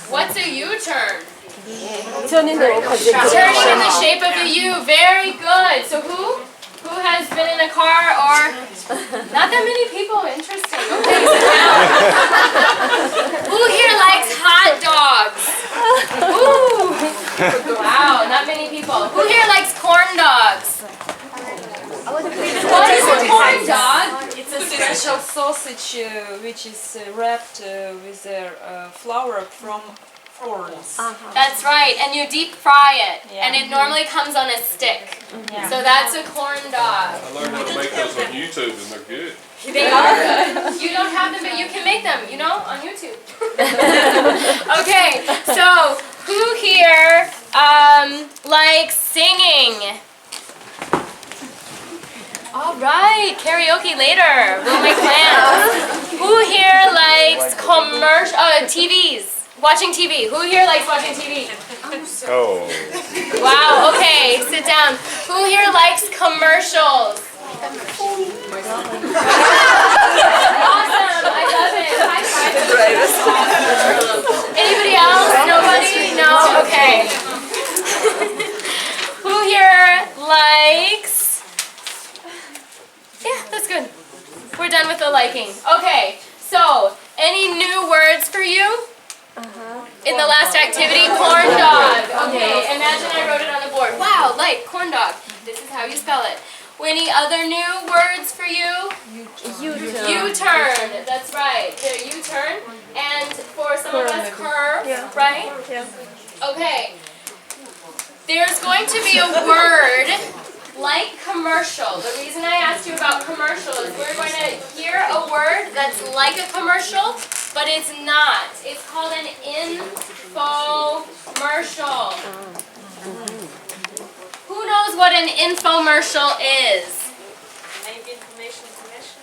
What's a U-turn? Turning the opposite Turning in the shape of a U. Very good. So who has been in a car or not that many people? Interesting. Okay, sit down. Who here likes hot dogs? Ooh. Wow, not many people. Who here likes corn dogs? What is a corn dog? It's a special sausage which is wrapped with flour from corns. That's right, and you deep fry it, and it normally comes on a stick. So that's a corn dog. I learned how to make those on YouTube and they're good. They are good. You don't have them, but you can make them, you know, on YouTube. Okay, so who here likes singing? All right, karaoke later. We'll make plans. Who here likes TVs? Watching TV. Who here likes watching TV? Oh. Wow, okay, sit down. Who here likes commercials? Awesome, I love it. High five. Anybody else? Nobody? No? Okay. Who here likes... Yeah, that's good. We're done with the liking. Okay, so any new words for you? In the last activity, corn dog. Okay, imagine I wrote it on the board. Wow, like corn dog. This is how you spell it. Any other new words for you? U-turn. U-turn. That's right. The U-turn. And for some of us, curve. Right? Yeah. Okay. There's going to be a word like commercial. The reason I asked you about commercial is we're going to hear a word that's like a commercial, but it's not. It's called an infomercial. Who knows what an infomercial is? Information commercial.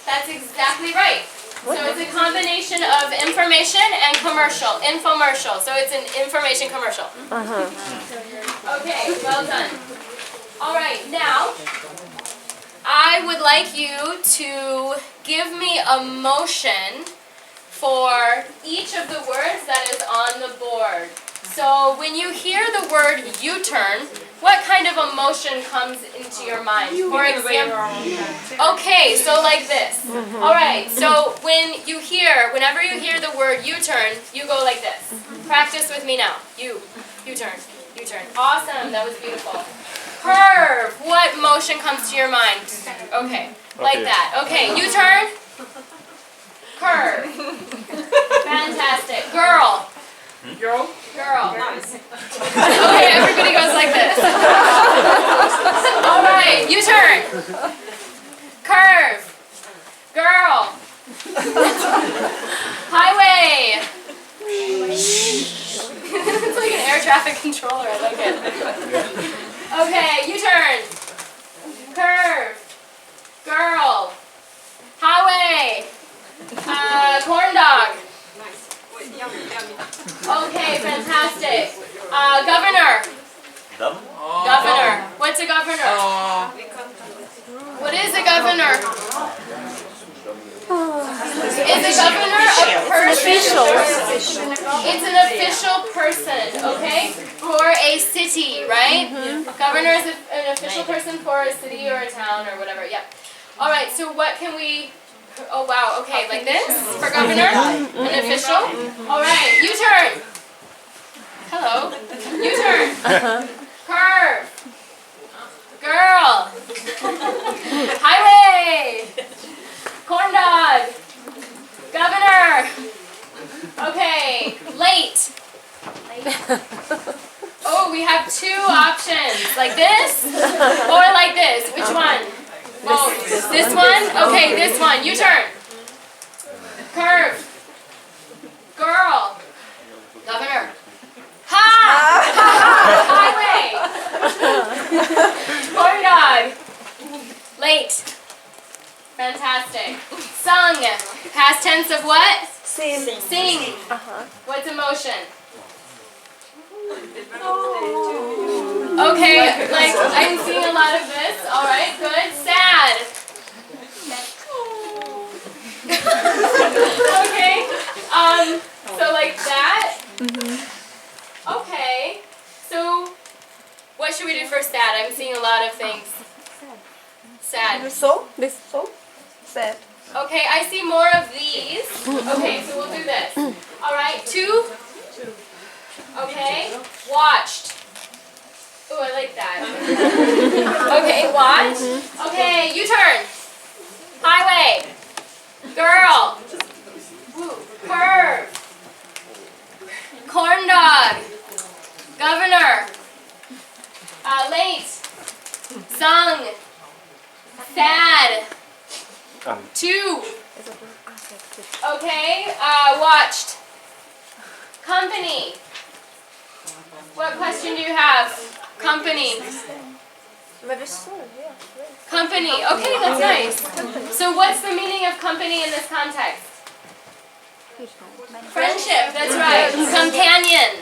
That's exactly right. So it's a combination of information and commercial. Infomercial. So it's an information commercial. Okay, well done. All right, now I would like you to give me a motion for each of the words that is on the board. So when you hear the word U-turn, what kind of emotion comes into your mind? For example, okay, so like this. All right, so whenever you hear the word U-turn, you go like this. Practice with me now. U-turn, U-turn. Awesome, that was beautiful. Curve, what motion comes to your mind? Okay, like that. Okay, U-turn. Curve. Fantastic. Girl. Girl? Girl. Okay, everybody goes like this. All right, U-turn. Curve. Girl. Highway. It's like an air traffic controller, I like it. Okay, U-turn. Curve. Girl. Highway. Corn dog. Okay, fantastic. Governor. Governor. What's a governor? What is a governor? Is a governor a person? It's an official person, okay? For a city, right? Governor is an official person for a city or a town or whatever, yeah. All right, so what can we... Oh, wow, okay, like this for governor? An official? All right, U-turn. Hello. U-turn. Curve. Girl. Highway. Corn dog. Governor. Okay, late. Oh, we have two options. Like this or like this. Which one? Oh, this one? Okay, this one. U-turn. Curve. Girl. Governor. Ha! Highway. Corn dog. Late. Fantastic. Sung. Past tense of what? Sing. Sing. What's emotion? Okay, like I'm seeing a lot of this. All right, good. Sad. Okay. So like that. Okay. So what should we do for sad? I'm seeing a lot of things. Sad. So, this so, sad. Okay, I see more of these. Okay, so we'll do this. All right, 2. Okay, watched. Oh, I like that. Okay, watch. Okay, U-turn. Highway. Girl. Curve. Corn dog. Governor. Late. Sung. Sad. 2. Okay, watched. Company. What question do you have? Company. Company. Okay, that's nice. So what's the meaning of company in this context? Friendship, that's right. Companion.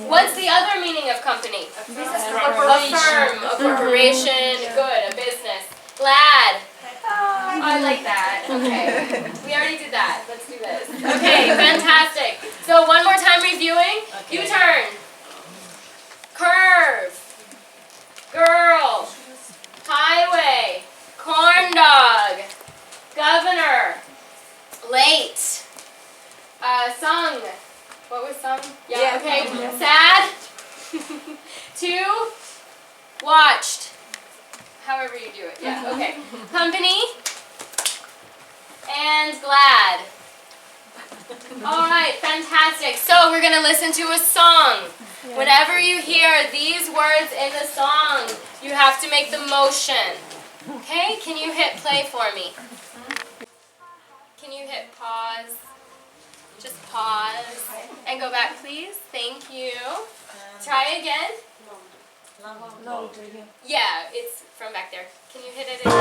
What's the other meaning of company? A firm, a corporation, good, a business. Glad. Oh, I like that. Okay. We already did that. Let's do this. Okay, fantastic. So one more time reviewing. U-turn. Curve. Girl. Highway. Corn dog. Governor. Late. Sung. What was sung? Yeah, okay. Sad. 2. Watched. However you do it. Yeah, okay. Company. And glad. Alright, fantastic. So we're going to listen to a song. Whenever you hear these words in the song, you have to make the motion. Okay, can you hit play for me? Can you hit pause? Just pause. And go back, please. Thank you. Try again. No. Yeah, it's from back there. Can you hit it again?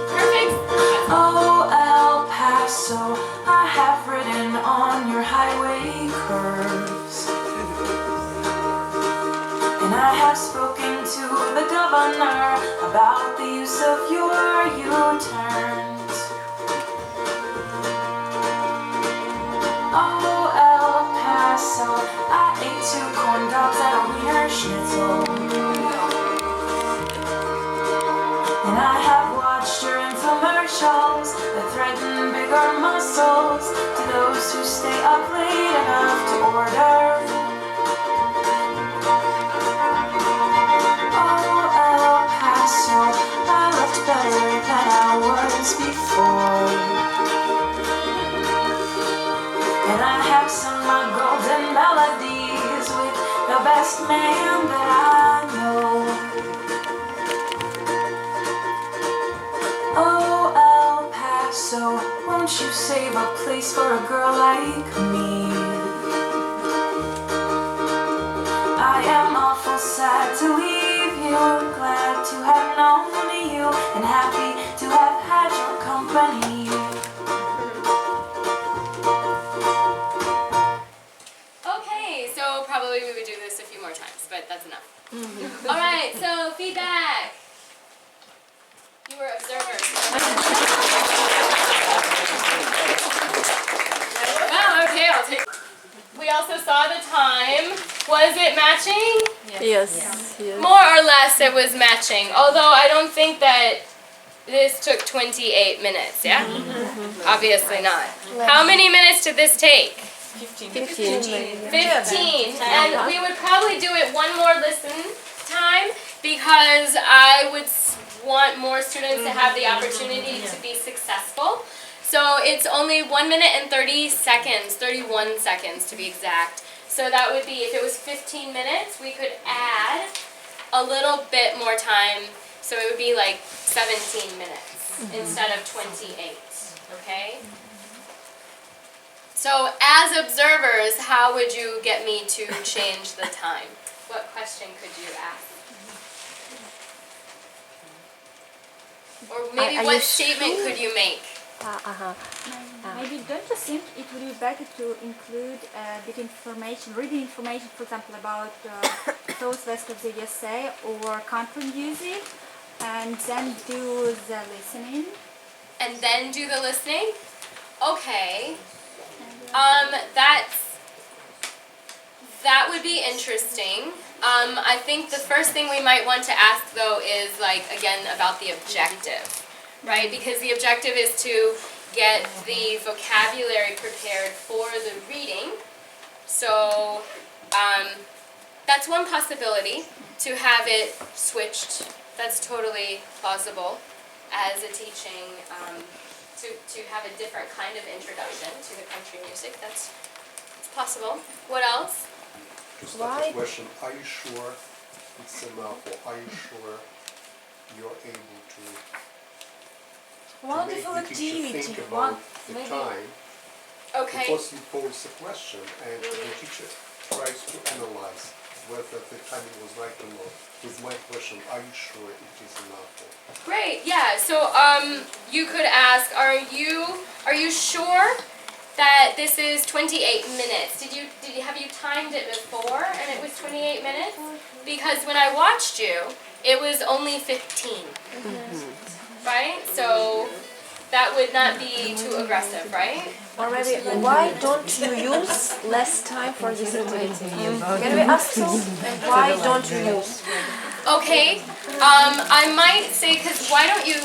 Perfect. Oh, El Paso, I have ridden on your highway curves, and I have spoken to the governor about the use of your U-turns. Oh, El Paso, I ate 2 corn dogs and a wiener schnitzel, and I have watched your infomercials that threaten bigger muscles to those who stay up late enough to order. Oh, El Paso, I looked better than I was before, and I have sung my golden melodies with the best man that I know. Oh, El Paso, won't you save a place for a girl like me? I am awful sad to leave you, glad to have known you, and happy to have had your company. Okay, so probably we would do this a few more times, but that's enough. Alright, so feedback. You were observers. Well, okay, I'll take. We also saw the time. Was it matching? Yes. More or less it was matching, although I don't think that this took 28 minutes, yeah? Obviously not. How many minutes did this take? 15. 15. And we would probably do it one more listen time because I would want more students to have the opportunity to be successful. So it's only 1 minute and 30 seconds, 31 seconds to be exact. So that would be, if it was 15 minutes, we could add a little bit more time. So it would be like 17 minutes instead of 28, okay? So as observers, how would you get me to change the time? What question could you ask? Or maybe what statement could you make? Maybe don't you think it would be better to include a bit information, reading information, for example, about southwest of the USA or country music, and then do the listening? And then do the listening? Okay. That would be interesting. I think the first thing we might want to ask though is like again about the objective, right? Because the objective is to get the vocabulary prepared for the reading. So that's one possibility, to have it switched. That's totally plausible as a teaching, to have a different kind of introduction to the country music. That's possible. What else? Just like a question, are you sure it's enough, or are you sure you're able to Wonderful make the teacher activity. think about the Maybe. time? Okay. Because you pose a question and the teacher tries to analyze whether the timing was right or not. With my question, are you sure it is enough? Great. Yeah. So you could ask, are you sure that this is 28 minutes? Have you timed it before and it was 28 minutes? Because when I watched you, it was only 15. Right? So that would not be too aggressive, right? Or maybe, why don't you use less time for this activity? Can we ask so? Why don't you use? Okay. I might say, because why don't you?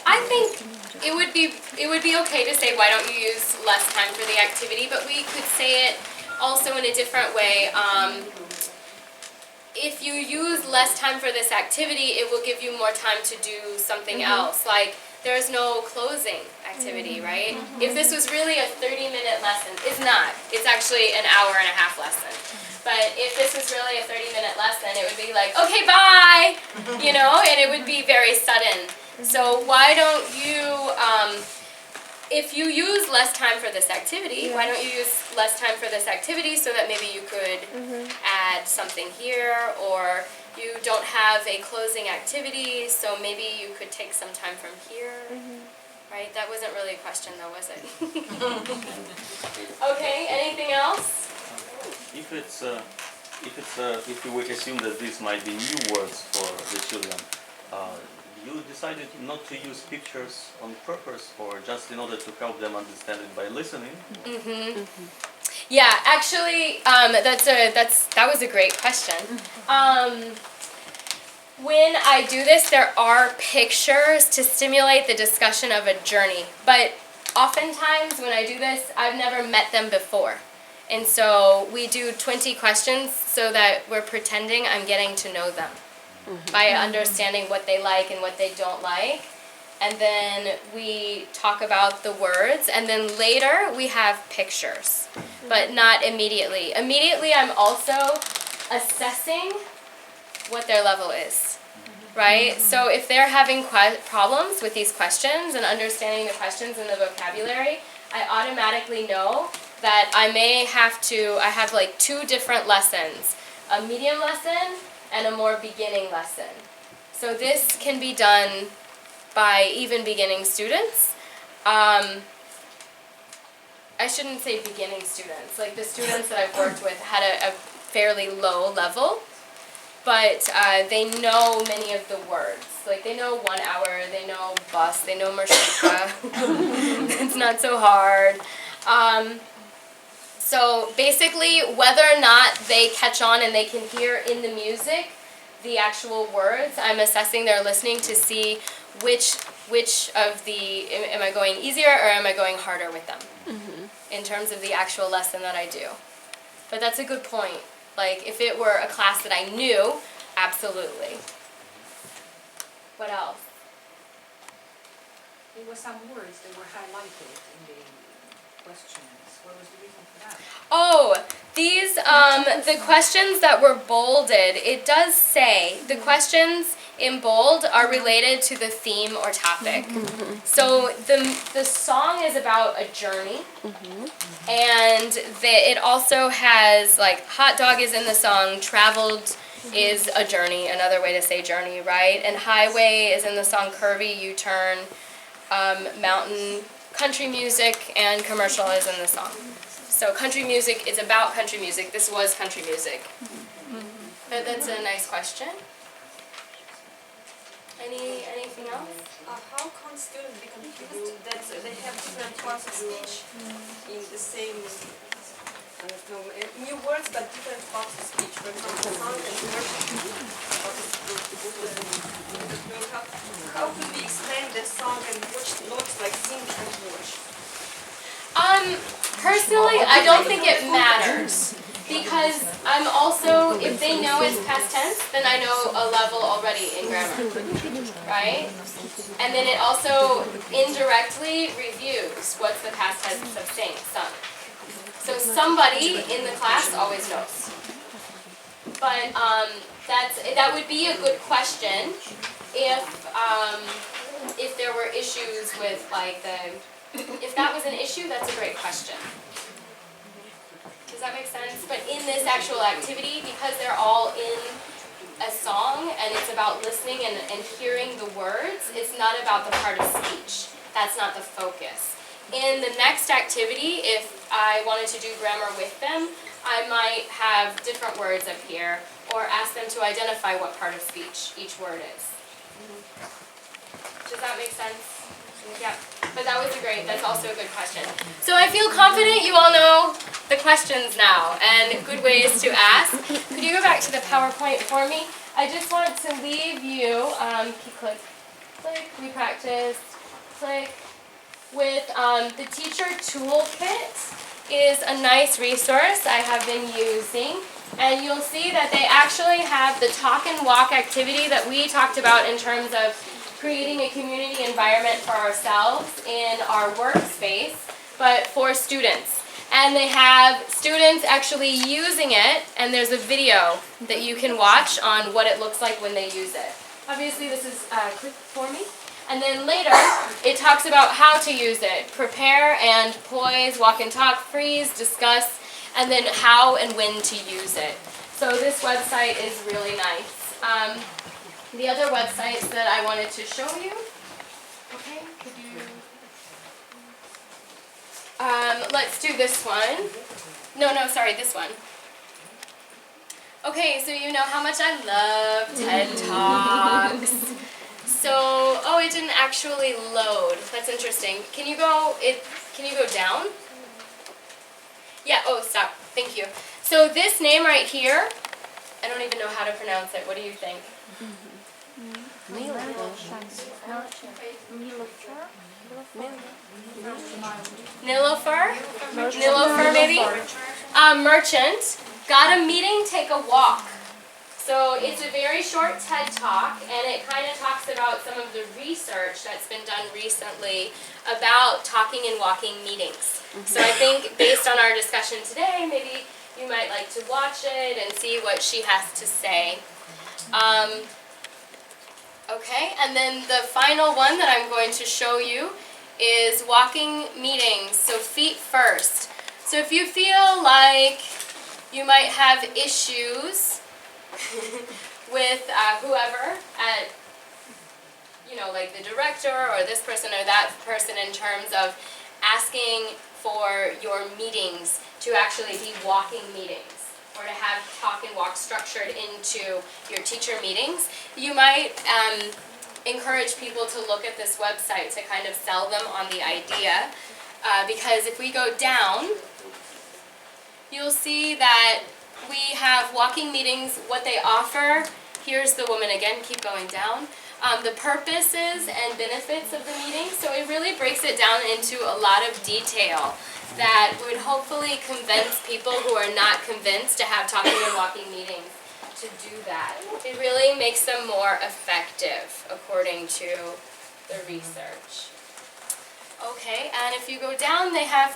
I think it would be okay to say why don't you use less time for the activity, but we could say it also in a different way. If you use less time for this activity, it will give you more time to do something else. Like, there's no closing activity, right? If this was really a 30-minute lesson, it's not. It's actually an hour-and-a-half lesson. But if this was really a 30-minute lesson, it would be like, okay, bye, you know, and it would be very sudden. So why don't you, if you use less time for this activity, why don't you use less time for this activity so that maybe you could add something here, or you don't have a closing activity, so maybe you could take some time from here, right? That wasn't really a question though, was it? Okay, anything else? If we assume that these might be new words for the children, you decided not to use pictures on purpose, or just in order to help them understand it by listening? Yeah, actually, that was a great question. When I do this, there are pictures to stimulate the discussion of a journey, but oftentimes when I do this, I've never met them before. And so we do 20 questions so that we're pretending I'm getting to know them by understanding what they like and what they don't like. And then we talk about the words, and then later we have pictures, but not immediately. Immediately I'm also assessing what their level is, right? So if they're having problems with these questions and understanding the questions and the vocabulary, I automatically know that I have like 2 different lessons, a medium lesson and a more beginning lesson. So this can be done by even beginning students. I shouldn't say beginning students, like the students that I've worked with had a fairly low level, but they know many of the words. Like they know 1 hour, they know bus, they know marshrutka. It's not so hard. So basically, whether or not they catch on and they can hear in the music the actual words, I'm assessing their listening to see which of the, am I going easier or am I going harder with them in terms of the actual lesson that I do. But that's a good point. Like if it were a class that I knew, absolutely. What else? There were some words that were highlighted in the questions. What was the reason for that? Oh, these, the questions that were bolded, it does say the questions in bold are related to the theme or topic. So the song is about a journey, and it also has, like, hot dog is in the song, traveled is a journey, another way to say journey, right? And highway is in the song, curvy, U-turn. mountain country music, and commercial is in the song. So country music is about country music. This was country music. But that's a nice question. Anything else? How can students be confused that they have different parts of speech in the same, I don't know, new words but different parts of speech? For example, sound and word. How could we explain that song and watch notes like sing and watch? Personally, I don't think it matters. Because I'm also, if they know it's past tense, then I know a level already in grammar, right? And then it also indirectly reviews what's the past tense of saying, sung. So somebody in the class always knows. But that would be a good question if there were issues with like if that was an issue, that's a great question. Does that make sense? But in this actual activity, because they're all in a song and it's about listening and hearing the words, it's not about the part of speech. That's not the focus. In the next activity, if I wanted to do grammar with them, I might have different words up here or ask them to identify what part of speech each word is. Does that make sense? Yeah, but that's also a good question. So I feel confident you all know the questions now and good ways to ask. Could you go back to the PowerPoint for me? I just want to leave you, click, we practiced, click, with the teacher toolkit is a nice resource I have been using. And you'll see that they actually have the talk and walk activity that we talked about in terms of creating a community environment for ourselves in our workspace, but for students. And they have students actually using it, and there's a video that you can watch on what it looks like when they use it. Obviously this is click for me. And then later, it talks about how to use it. Prepare and poise, walk and talk, freeze, discuss, and then how and when to use it. So this website is really nice. The other websites that I wanted to show you, okay, could you, let's do this one. No, sorry, this one. Okay, so you know how much I love TED Talks. So, it didn't actually load. That's interesting. Can you go down? Yeah, stop. Thank you. So this name right here, I don't even know how to pronounce it. What do you think? Nilofer? Nilofer maybe? Merchant. Got a meeting, take a walk. So it's a very short TED Talk, and it kind of talks about some of the research that's been done recently about talking and walking meetings. So I think based on our discussion today, maybe you might like to watch it and see what she has to say. Okay, and then the final one that I'm going to show you is walking meetings, so feet first. So if you feel like you might have issues with whoever at, like the director or this person or that person in terms of asking for your meetings to actually be walking meetings or to have talk and walk structured into your teacher meetings, you might encourage people to look at this website to kind of sell them on the idea. Because if we go down, you'll see that we have walking meetings, what they offer. Here's the woman again, keep going down. The purposes and benefits of the meeting. So it really breaks it down into a lot of detail that would hopefully convince people who are not convinced to have talking and walking meetings to do that. It really makes them more effective according to the research. Okay, and if you go down, they have,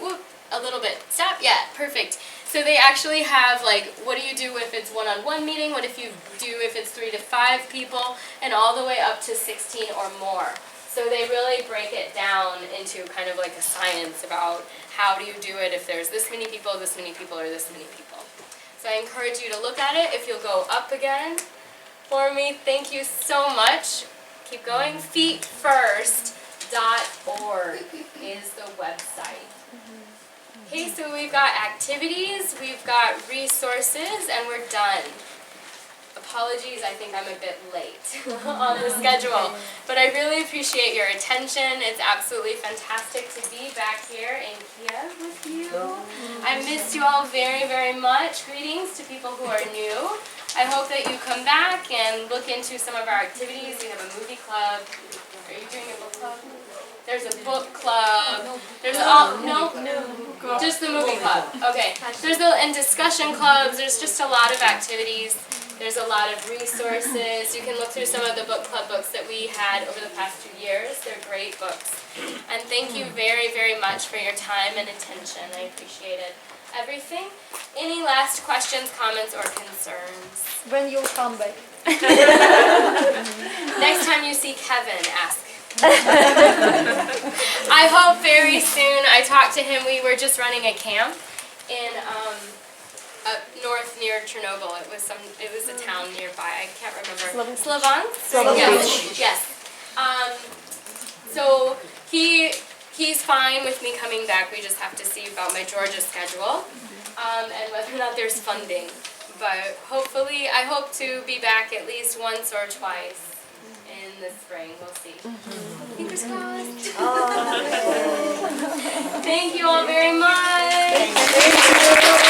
a little bit, stop, yeah, perfect. So they actually have like, what do you do if it's one-on-one meeting, what if you do if it's 3 to 5 people, and all the way up to 16 or more. So they really break it down into kind of like a science about how do you do it if there's this many people, or this many people. So I encourage you to look at it. If you'll go up again for me, thank you so much. Keep going. Feet first. is the website. Okay, so we've got activities, we've got resources, and we're done. Apologies, I think I'm a bit late on the schedule, but I really appreciate your attention. It's absolutely fantastic to be back here in Kiev with you. I missed you all very, very much. Greetings to people who are new. I hope that you come back and look into some of our activities. We have a movie club. Are you doing a book club? There's a book club. There's just the movie club. Okay. And discussion clubs. There's just a lot of activities. There's a lot of resources. You can look through some of the book club books that we had over the past 2 years. They're great books. And thank you very, very much for your time and attention. I appreciated everything. Any last questions, comments, or concerns? When you'll come back? Next time you see Kevin, ask. I hope very soon. I talked to him. We were just running a camp in up north near Chernobyl. It was a town nearby. I can't remember. Slavansk? Yes. So he's fine with me coming back. We just have to see about my Georgia schedule and whether or not there's funding. But hopefully, I hope to be back at least once or twice in the spring. We'll see. Fingers crossed. Thank you all very much. Thank you.